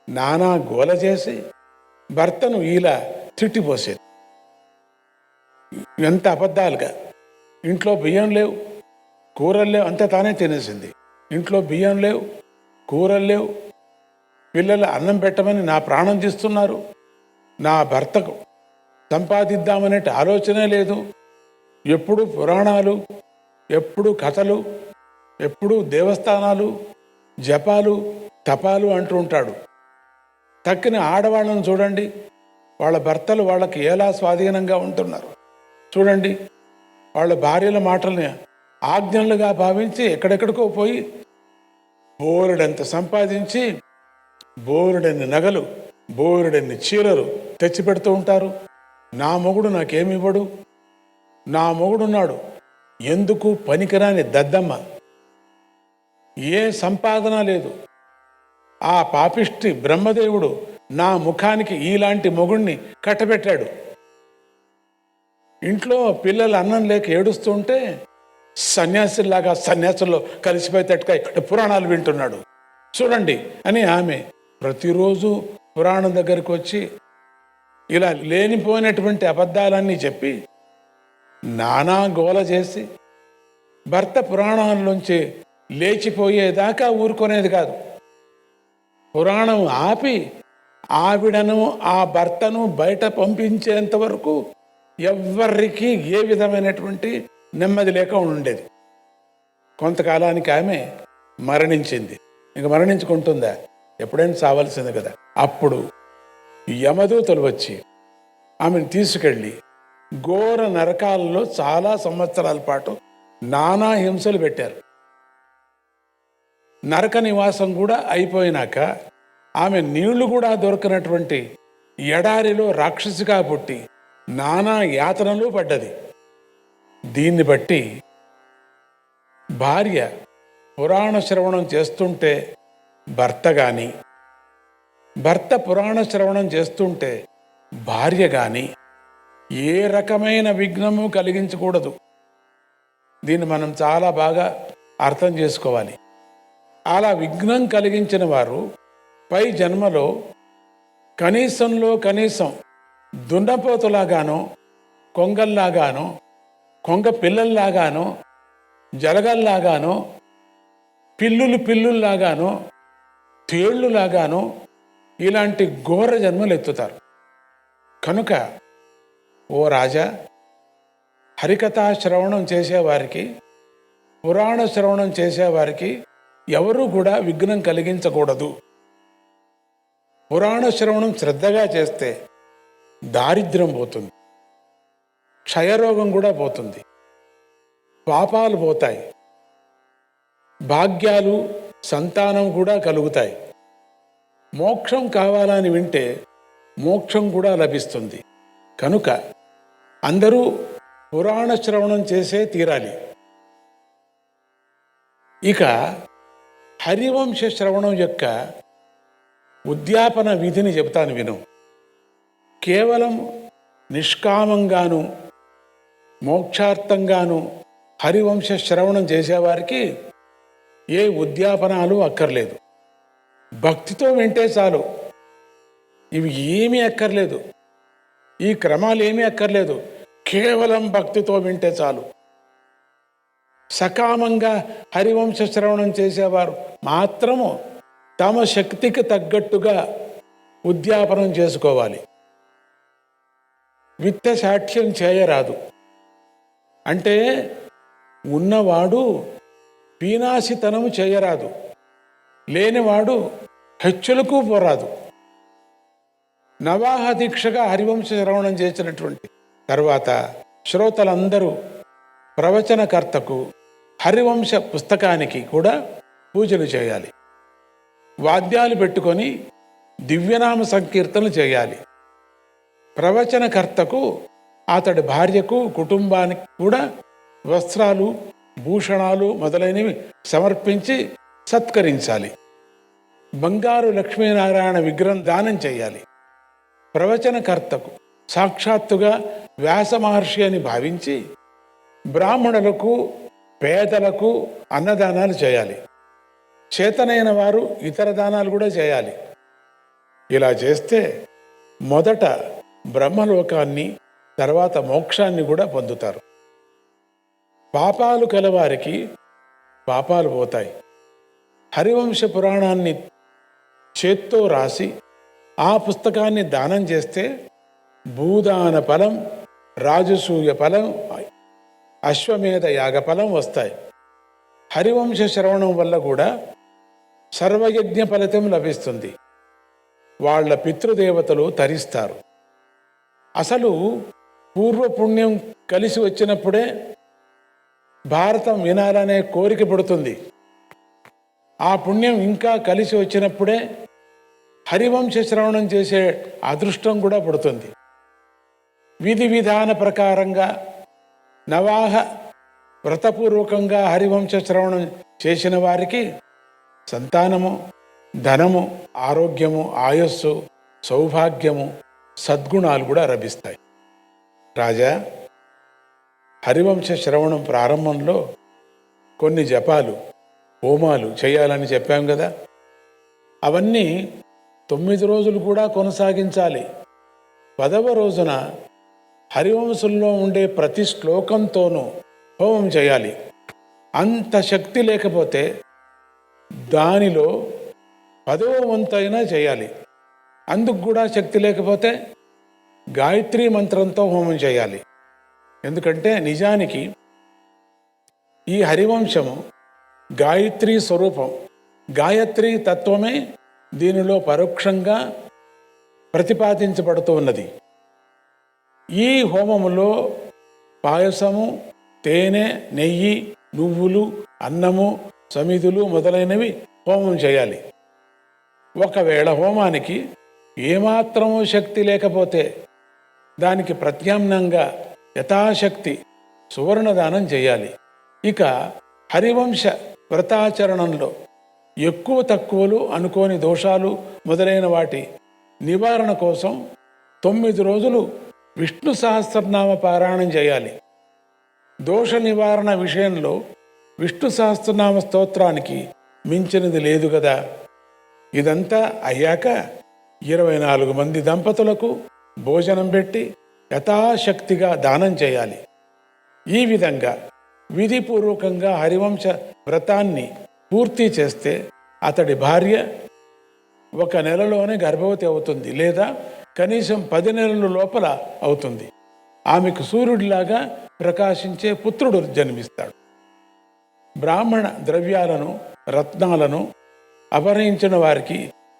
నానా గోల చేసి భర్తను ఇలా తిట్టిపోసేది. ఎంత అబద్ధాలుగా! ఇంట్లో బియ్యం లేవు, కూరలు లేవు, అంతా తానే తినేసింది. ఇంట్లో బియ్యం లేవు, కూరలు లేవు, పిల్లలు అన్నం పెట్టమని నా ప్రాణం తీస్తున్నారు, నా భర్తకు సంపాదిద్దామనే ఆలోచనే లేదు, ఎప్పుడు పురాణాలు, ఎప్పుడు కథలు, ఎప్పుడు దేవస్థానాలు, జపాలు, తపాలు అంటూ ఉంటాడు. తక్కిన ఆడవాళ్ళను చూడండి, వాళ్ళ భర్తలు వాళ్ళకి ఎలా స్వాధీనంగా ఉంటున్నారు చూడండి. వాళ్ళ భార్యల మాటల్ని ఆజ్ఞలుగా భావించి ఎక్కడెక్కడికో పోయి బోరుడెంత సంపాదించి బోరుడెన్ని నగలు, బోరుడెన్ని చీరలు తెచ్చిపెడుతూ ఉంటారు. నా మొగుడు నాకేమివ్వడు, నా మొగుడున్నాడు, ఎందుకు పనికిరాని దద్దమ్మ, ఏ సంపాదన లేదు, ఆ పాపిష్టి బ్రహ్మదేవుడు నా ముఖానికి ఇలాంటి మొగుణ్ణి కట్టబెట్టాడు. ఇంట్లో పిల్లలు అన్నం లేక ఏడుస్తుంటే సన్యాసిలాగా సన్యాసుల్లో కలిసిపోయేటట్టుగా ఇక్కడ పురాణాలు వింటున్నాడు చూడండి అని ఆమె ప్రతిరోజు పురాణం దగ్గరికి వచ్చి ఇలా లేనిపోయినటువంటి అబద్ధాలన్నీ చెప్పి నానా గోల చేసి భర్త పురాణాల్లోంచి లేచిపోయేదాకా ఊరుకునేది కాదు. పురాణం ఆపి ఆవిడను, ఆ భర్తను బయట పంపించేంత వరకు ఎవ్వరికి ఏ విధమైనటువంటి నెమ్మది లేక ఉండేది. కొంతకాలానికి ఆమె మరణించింది. ఇంక మరణించుకుంటుందా? ఎప్పుడైనా చావాల్సింది కదా. అప్పుడు యమదూతలు వచ్చి ఆమెను తీసుకెళ్ళి ఘోర నరకాలలో చాలా సంవత్సరాల పాటు నానా హింసలు పెట్టారు. నరక నివాసం కూడా అయిపోయినాక ఆమె నీళ్లు కూడా దొరకనటువంటి ఎడారిలో రాక్షసిగా పుట్టి నానా యాతనలు పడ్డది. దీన్ని బట్టి భార్య పురాణ శ్రవణం చేస్తుంటే భర్త కానీ, భర్త పురాణ శ్రవణం చేస్తుంటే భార్య కానీ ఏ రకమైన విఘ్నము కలిగించకూడదు. దీన్ని మనం చాలా బాగా అర్థం చేసుకోవాలి. అలా విఘ్నం కలిగించిన వారు పై జన్మలో కనీసంలో కనీసం దున్నపోతులాగానో, కొంగల్లాగానో, కొంగ పిల్లల్లాగానో, జలగల్లాగానో, పిల్లుల్లాగానో, తేళ్లులాగానో ఇలాంటి ఘోర జన్మలు ఎత్తుతారు. కనుక ఓ రాజా, హరికథా శ్రవణం చేసేవారికి, పురాణ శ్రవణం చేసేవారికి ఎవరూ కూడా విఘ్నం కలిగించకూడదు. పురాణ శ్రవణం శ్రద్ధగా చేస్తే దారిద్ర్యం పోతుంది, క్షయరోగం కూడా పోతుంది, పాపాలు పోతాయి, భాగ్యాలు, సంతానం కూడా కలుగుతాయి. మోక్షం కావాలని వింటే మోక్షం కూడా లభిస్తుంది. కనుక అందరూ పురాణ శ్రవణం చేసే తీరాలి. ఇక హరివంశ శ్రవణం యొక్క ఉద్యాపన విధిని చెప్తాను విను. కేవలం నిష్కామంగాను మోక్షార్థంగాను హరివంశ శ్రవణం చేసేవారికి ఏ ఉద్యాపనాలు అక్కర్లేదు. భక్తితో వింటే చాలు. ఇవి ఏమీ అక్కర్లేదు, ఈ క్రమాలు ఏమీ అక్కర్లేదు. కేవలం భక్తితో వింటే చాలు. సకామంగా హరివంశ శ్రవణం చేసేవారు మాత్రము తమ శక్తికి తగ్గట్టుగా ఉద్యాపనం చేసుకోవాలి. విత్తశాఠ్యం చేయరాదు. అంటే ఉన్నవాడు పీనాసితనము చేయరాదు, లేనివాడు హెచ్చులకు పోరాదు. నవాహ దీక్షగా హరివంశ శ్రవణం చేసినటువంటి తర్వాత శ్రోతలందరూ ప్రవచనకర్తకు, హరివంశ పుస్తకానికి కూడా పూజలు చేయాలి. వాద్యాలు పెట్టుకొని దివ్యనామ సంకీర్తనలు చేయాలి. ప్రవచనకర్తకు, అతడి భార్యకు, కుటుంబానికి కూడా వస్త్రాలు, భూషణాలు మొదలైనవి సమర్పించి సత్కరించాలి. బంగారు లక్ష్మీనారాయణ విగ్రహం దానం చేయాలి. ప్రవచనకర్తకు సాక్షాత్తుగా వ్యాస మహర్షి అని భావించి బ్రాహ్మణులకు, పేదలకు అన్నదానాలు చేయాలి. చేతనైన వారు ఇతర దానాలు కూడా చేయాలి. ఇలా చేస్తే మొదట బ్రహ్మలోకాన్ని, తర్వాత మోక్షాన్ని కూడా పొందుతారు. పాపాలు కలవారికి పాపాలు పోతాయి. హరివంశ పురాణాన్ని చేత్తో రాసి ఆ పుస్తకాన్ని దానం చేస్తే భూదాన ఫలం, రాజసూయ ఫలం, అశ్వమేధ యాగ ఫలం వస్తాయి. హరివంశ శ్రవణం వల్ల కూడా సర్వయజ్ఞ ఫలితం లభిస్తుంది. వాళ్ళ పితృదేవతలు తరిస్తారు. అసలు పూర్వపుణ్యం కలిసి వచ్చినప్పుడే భారతం వినాలనే కోరిక పుడుతుంది. ఆ పుణ్యం ఇంకా కలిసి వచ్చినప్పుడే హరివంశ శ్రవణం చేసే అదృష్టం కూడా పుడుతుంది. విధి విధాన ప్రకారంగా నవాహ వ్రతపూర్వకంగా హరివంశ శ్రవణం చేసిన వారికి సంతానము, ధనము, ఆరోగ్యము, ఆయస్సు, సౌభాగ్యము, సద్గుణాలు కూడా లభిస్తాయి. రాజా, హరివంశ శ్రవణం ప్రారంభంలో కొన్ని జపాలు, హోమాలు చేయాలని చెప్పాం కదా, అవన్నీ 9 రోజులు కూడా కొనసాగించాలి. 10వ రోజున హరివంశంలో ఉండే ప్రతి శ్లోకంతోనూ హోమం చేయాలి. అంత శక్తి లేకపోతే దానిలో 10వ వంతైనా చేయాలి. అందుకు కూడా శక్తి లేకపోతే గాయత్రీ మంత్రంతో హోమం చేయాలి. ఎందుకంటే నిజానికి ఈ హరివంశము గాయత్రీ స్వరూపం. గాయత్రీ తత్వమే దీనిలో పరోక్షంగా ప్రతిపాదించబడుతూ ఉన్నది. ఈ హోమములో పాయసము, తేనె, నెయ్యి, నువ్వులు, అన్నము, సమిధులు మొదలైనవి హోమం చేయాలి. ఒకవేళ హోమానికి ఏమాత్రమూ శక్తి లేకపోతే దానికి ప్రత్యామ్నాయంగా యథాశక్తి సువర్ణదానం చేయాలి. ఇక హరివంశ వ్రతాచరణంలో ఎక్కువ తక్కువలు, అనుకోని దోషాలు మొదలైన వాటి నివారణ కోసం 9 రోజులు విష్ణు సహస్రనామ పారాయణం చేయాలి. దోష నివారణ విషయంలో విష్ణు సహస్రనామ స్తోత్రానికి మించినది లేదు కదా. ఇదంతా అయ్యాక 24 మంది దంపతులకు భోజనం పెట్టి యథాశక్తిగా దానం చేయాలి. ఈ విధంగా విధిపూర్వకంగా హరివంశ వ్రతాన్ని పూర్తి చేస్తే అతడి భార్య 1 నెలలోనే గర్భవతి అవుతుంది, లేదా కనీసం 10 నెలల లోపల అవుతుంది. ఆమెకు సూర్యుడిలాగా ప్రకాశించే పుత్రుడు జన్మిస్తాడు. బ్రాహ్మణ ద్రవ్యాలను, రత్నాలను అపహరించిన వారికి,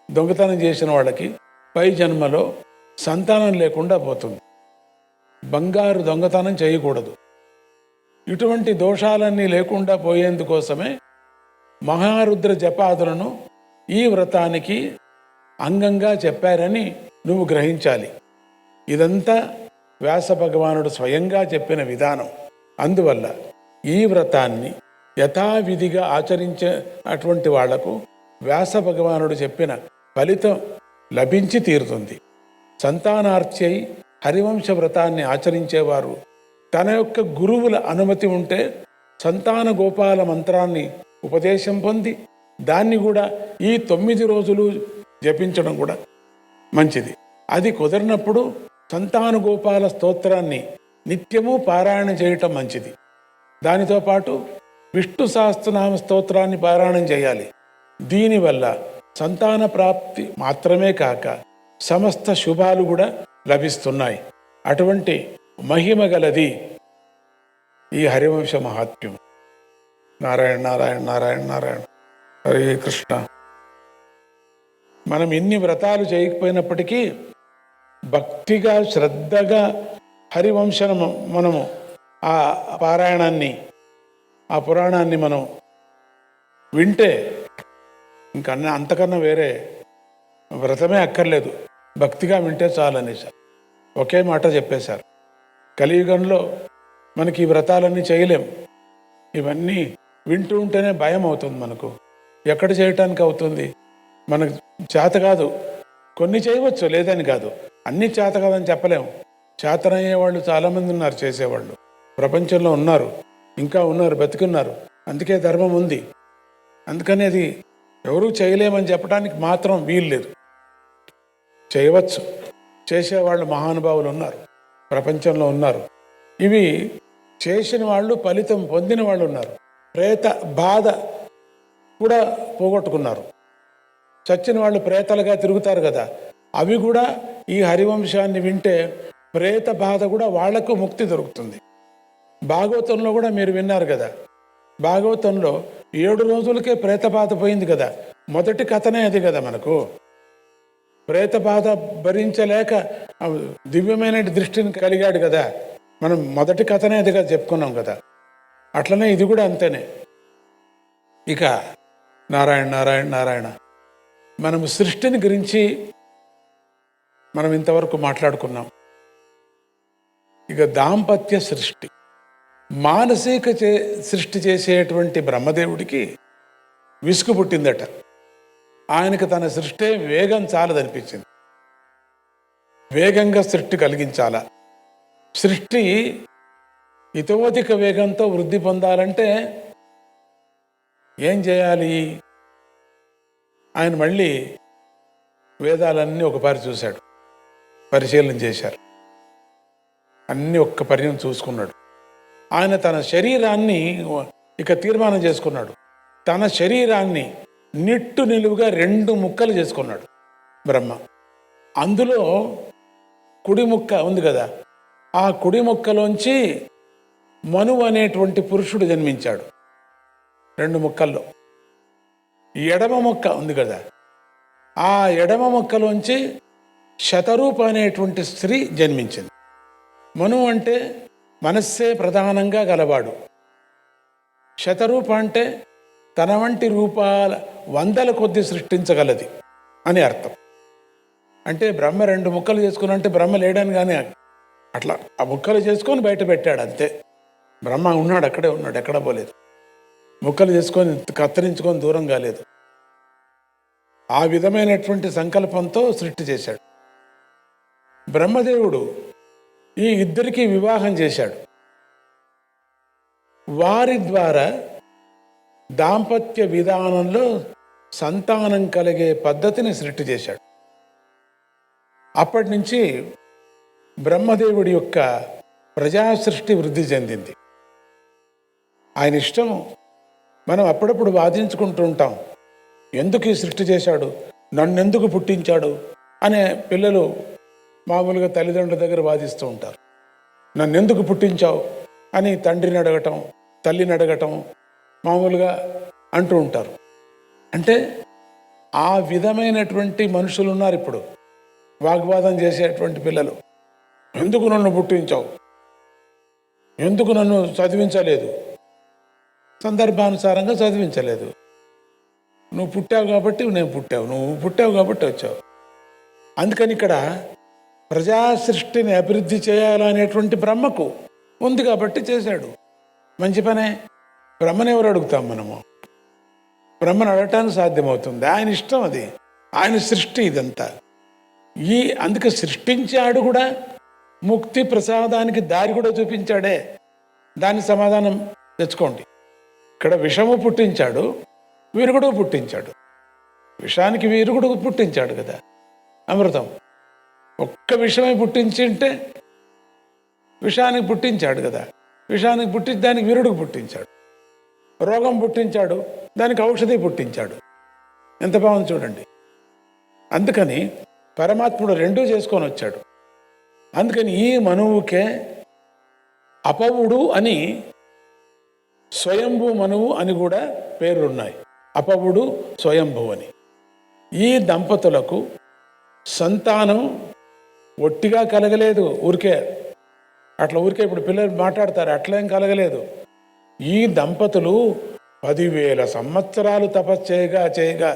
దొంగతనం చేసిన వాళ్ళకి పై జన్మలో సంతానం లేకుండా పోతుంది. బంగారు దొంగతనం చేయకూడదు. ఇటువంటి దోషాలన్నీ లేకుండా పోయేందుకోసమే మహారుద్ర జపాదులను ఈ వ్రతానికి అంగంగా చెప్పారని నువ్వు గ్రహించాలి. ఇదంతా వ్యాస భగవానుడు స్వయంగా చెప్పిన విధానం. అందువల్ల ఈ వ్రతాన్ని యథావిధిగా ఆచరించేటువంటి వాళ్లకు వ్యాస భగవానుడు చెప్పిన ఫలితం లభించి తీరుతుంది. సంతానార్చై హరివంశ వ్రతాన్ని ఆచరించేవారు తన యొక్క గురువుల అనుమతి ఉంటే సంతాన గోపాల మంత్రాన్ని ఉపదేశం పొంది దాన్ని కూడా ఈ 9 రోజులు జపించడం కూడా మంచిది. అది కుదరినప్పుడు సంతాన గోపాల స్తోత్రాన్ని నిత్యము పారాయణం చేయటం మంచిది. దానితో పాటు విష్ణు సహస్రనామ స్తోత్రాన్ని పారాయణం చేయాలి. దీనివల్ల సంతాన ప్రాప్తి మాత్రమే కాక సమస్త శుభాలు కూడా లభిస్తున్నాయి. అటువంటి మహిమ గలది ఈ హరివంశ మహాత్మ్యం. నారాయణ నారాయణ నారాయణ నారాయణ. హరే కృష్ణ. మనం ఎన్ని వ్రతాలు చేయకపోయినప్పటికీ భక్తిగా, శ్రద్ధగా హరివంశను మనము ఆ పారాయణాన్ని, ఆ పురాణాన్ని మనం వింటే ఇంకన్నా అంతకన్నా వేరే వ్రతమే అక్కర్లేదు. భక్తిగా వింటే చాలనేసారు. ఒకే మాట చెప్పేశారు. కలియుగంలో మనకి ఈ వ్రతాలన్నీ చేయలేం. ఇవన్నీ వింటూ ఉంటేనే భయం అవుతుంది. మనకు ఎక్కడ చేయటానికి అవుతుంది? మనకు చేత కాదు. కొన్ని చేయవచ్చు, లేదని కాదు. అన్నీ చేత కాదని చెప్పలేము. చేతనయ్యే వాళ్ళు చాలామంది ఉన్నారు, చేసేవాళ్ళు ప్రపంచంలో ఉన్నారు, ఇంకా ఉన్నారు, బతికున్నారు. అందుకే ధర్మం ఉంది. అందుకని అది ఎవరూ చేయలేమని చెప్పడానికి మాత్రం వీల్లేదు. చేయవచ్చు, చేసేవాళ్ళు మహానుభావులు ఉన్నారు, ప్రపంచంలో ఉన్నారు. ఇవి చేసిన వాళ్ళు, ఫలితం పొందిన వాళ్ళు ఉన్నారు. ప్రేత బాధ కూడా పోగొట్టుకున్నారు. చచ్చిన వాళ్ళు ప్రేతలుగా తిరుగుతారు కదా, అవి కూడా ఈ హరివంశాన్ని వింటే ప్రేత బాధ కూడా వాళ్లకు ముక్తి దొరుకుతుంది. భాగవతంలో కూడా మీరు విన్నారు కదా, భాగవతంలో 7 రోజులకే ప్రేత బాధ పోయింది కదా. మొదటి కథనే అది కదా. మనకు ప్రేత బాధ భరించలేక దివ్యమైన దృష్టిని కలిగాడు కదా. మనం మొదటి కథనే అది కదా చెప్పుకున్నాం కదా. అట్లనే ఇది కూడా అంతేనే. ఇక నారాయణ నారాయణ నారాయణ. మనము సృష్టిని గురించి మనం ఇంతవరకు మాట్లాడుకున్నాం. ఇక దాంపత్య సృష్టి, మానసిక సృష్టి చేసేటువంటి బ్రహ్మదేవుడికి విసుగు పుట్టిందట. ఆయనకు తన సృష్టి వేగం చాలదనిపించింది. వేగంగా సృష్టి కలిగించాలా. సృష్టి ఇతోధిక వేగంతో వృద్ధి పొందాలంటే ఏం చేయాలి? ఆయన మళ్ళీ వేదాలన్నీ ఒకసారి చూశాడు, పరిశీలన చేశారు. అన్నీ ఒక్క పరిణయం చూసుకున్నాడు. ఆయన తన శరీరాన్ని ఇక తీర్మానం చేసుకున్నాడు. తన శరీరాన్ని నిట్టు నిలువుగా 2 ముక్కలు చేసుకున్నాడు బ్రహ్మ. అందులో కుడి ముక్క ఉంది కదా, ఆ కుడి ముక్కలోంచి మనువు అనేటువంటి పురుషుడు జన్మించాడు 2 ముక్కల్లో. ఎడమ ముక్క ఉంది కదా, ఆ ఎడమ ముక్కలోంచి శతరూప అనేటువంటి స్త్రీ జన్మించింది. మను అంటే మనస్సే ప్రధానంగా గలవాడు. శతరూప అంటే తన వంటి రూపాల వందల కొద్ది సృష్టించగలది అని అర్థం. అంటే బ్రహ్మ 2 ముక్కలు చేసుకుని, అంటే బ్రహ్మ లేడని కానీ అట్లా ఆ ముక్కలు చేసుకొని బయట పెట్టాడు అంతే. బ్రహ్మ ఉన్నాడు, అక్కడే ఉన్నాడు, ఎక్కడ పోలేదు. ముక్కలు చేసుకొని కత్తిరించుకొని దూరం కాలేదు. ఆ విధమైనటువంటి సంకల్పంతో సృష్టి చేశాడు. బ్రహ్మదేవుడు ఈ ఇద్దరికీ వివాహం చేశాడు. వారి ద్వారా దాంపత్య విధానంలో సంతానం కలిగే పద్ధతిని సృష్టి చేశాడు. అప్పటి నుంచి బ్రహ్మదేవుడి యొక్క ప్రజా సృష్టి వృద్ధి చెందింది. ఆయన ఇష్టం. మనం అప్పుడప్పుడు వాదించుకుంటూ ఉంటాం, ఎందుకు ఈ సృష్టి చేశాడు, నన్నెందుకు పుట్టించాడు అనే పిల్లలు మామూలుగా తల్లిదండ్రుల దగ్గర వాదిస్తూ ఉంటారు. నన్నెందుకు పుట్టించావు అని తండ్రిని అడగటం, తల్లిని అడగటం మామూలుగా అంటూ ఉంటారు. అంటే ఆ విధమైనటువంటి మనుషులు ఉన్నారు ఇప్పుడు, వాగ్వాదం చేసేటువంటి పిల్లలు. ఎందుకు నన్ను పుట్టించావు, ఎందుకు నన్ను చదివించలేదు, సందర్భానుసారంగా చదివించలేదు, నువ్వు పుట్టావు కాబట్టి నేను పుట్టావు, నువ్వు పుట్టావు కాబట్టి వచ్చావు. అందుకని ఇక్కడ ప్రజా సృష్టిని అభివృద్ధి చేయాలనేటువంటి బ్రహ్మకు ఉంది కాబట్టి చేశాడు. మంచి పనే. బ్రహ్మను ఎవరు అడుగుతాం మనము? బ్రహ్మను అడగటానికి సాధ్యమవుతుంది. ఆయన ఇష్టం, అది ఆయన సృష్టి ఇదంతా. అందుకే సృష్టించాడు కూడా, ముక్తి ప్రసాదానికి దారి కూడా చూపించాడే. దాని సమాధానం తెచ్చుకోండి. ఇక్కడ విషము పుట్టించాడు, వీరుగుడు పుట్టించాడు. విషానికి వీరుగుడు పుట్టించాడు కదా, అమృతం. ఒక్క విషమే పుట్టించింటే విషానికి పుట్టించాడు కదా. విషానికి పుట్టించి దానికి వీరుడికి పుట్టించాడు. రోగం పుట్టించాడు, దానికి ఔషధి పుట్టించాడు. ఎంత బాగుంది చూడండి. అందుకని పరమాత్ముడు రెండూ చేసుకొని వచ్చాడు. అందుకని ఈ మనువుకే అపవుడు అని, స్వయంభూ మనువు అని కూడా పేర్లున్నాయి. అపవుడు, స్వయంభూ అని. ఈ దంపతులకు సంతానం ఒట్టిగా కలగలేదు. ఊరికే ఇప్పుడు పిల్లలు మాట్లాడతారు, అట్లేం కలగలేదు. ఈ దంపతులు 10,000 సంవత్సరాలు తపస్సు చేయగా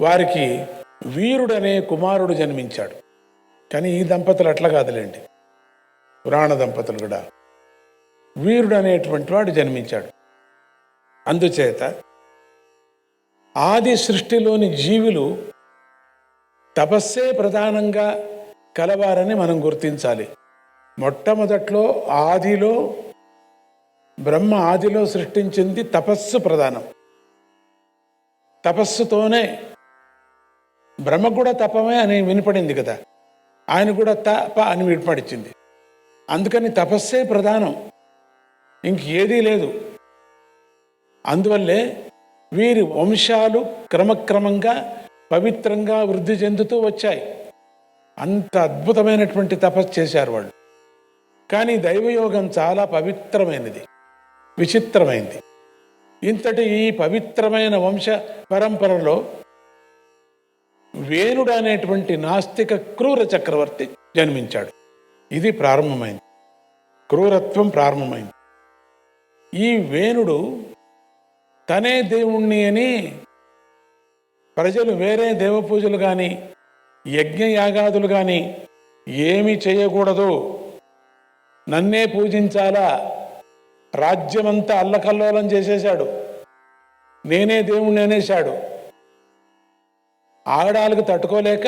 వారికి వీరుడనే కుమారుడు జన్మించాడు. కానీ ఈ దంపతులు అట్లా కాదులేండి. పురాణ దంపతులు కూడా వీరుడు అనేటువంటి వాడు జన్మించాడు. అందుచేత ఆది సృష్టిలోని జీవులు తపస్సే ప్రధానంగా కలవారని మనం గుర్తించాలి. మొట్టమొదట్లో ఆదిలో బ్రహ్మ ఆదిలో సృష్టించింది తపస్సు ప్రధానం. తపస్సుతోనే బ్రహ్మ కూడా తపమే అని వినపడింది కదా, ఆయన కూడా తప అని వినపడించింది. అందుకని తపస్సే ప్రధానం, ఇంకేదీ లేదు. అందువల్లే వీరి వంశాలు క్రమక్రమంగా పవిత్రంగా వృద్ధి చెందుతూ వచ్చాయి. అంత అద్భుతమైనటువంటి తపస్సు చేశారు వాళ్ళు. కానీ దైవయోగం చాలా పవిత్రమైనది, విచిత్రమైంది. ఇంతటి ఈ పవిత్రమైన వంశ పరంపరలో వేణుడు అనేటువంటి నాస్తిక క్రూర చక్రవర్తి జన్మించాడు. ఇది ప్రారంభమైంది, క్రూరత్వం ప్రారంభమైంది. ఈ వేణుడు తనే దేవుణ్ణి అని ప్రజలు వేరే దేవపూజలు కానీ యజ్ఞయాగాదులు కానీ ఏమీ చేయకూడదు, నన్నే పూజించాలా, రాజ్యమంతా అల్లకల్లోలం చేసేశాడు, నేనే దేవుణ్ణి అనేశాడు. ఆగడాలకు తట్టుకోలేక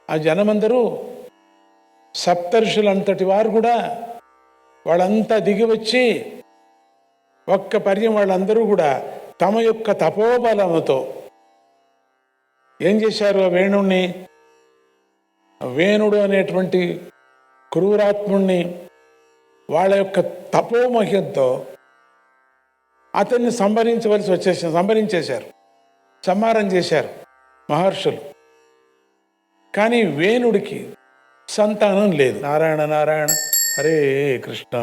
ఆ జనమందరూ సప్తర్షులంతటి వారు కూడా వాళ్ళంతా దిగి వచ్చి ఒక్క పర్యం వాళ్ళందరూ కూడా తమ యొక్క తపోబలముతో ఏం చేశారు? ఆ వేణుణ్ణి, వేణుడు అనేటువంటి క్రూరాత్ముణ్ణి వాళ్ళ యొక్క తపోమహ్యంతో అతన్ని సంహరించేశారు, సంహారం చేశారు మహర్షులు. కానీ వేణుడికి సంతానం లేదు. నారాయణ నారాయణ హరే కృష్ణ.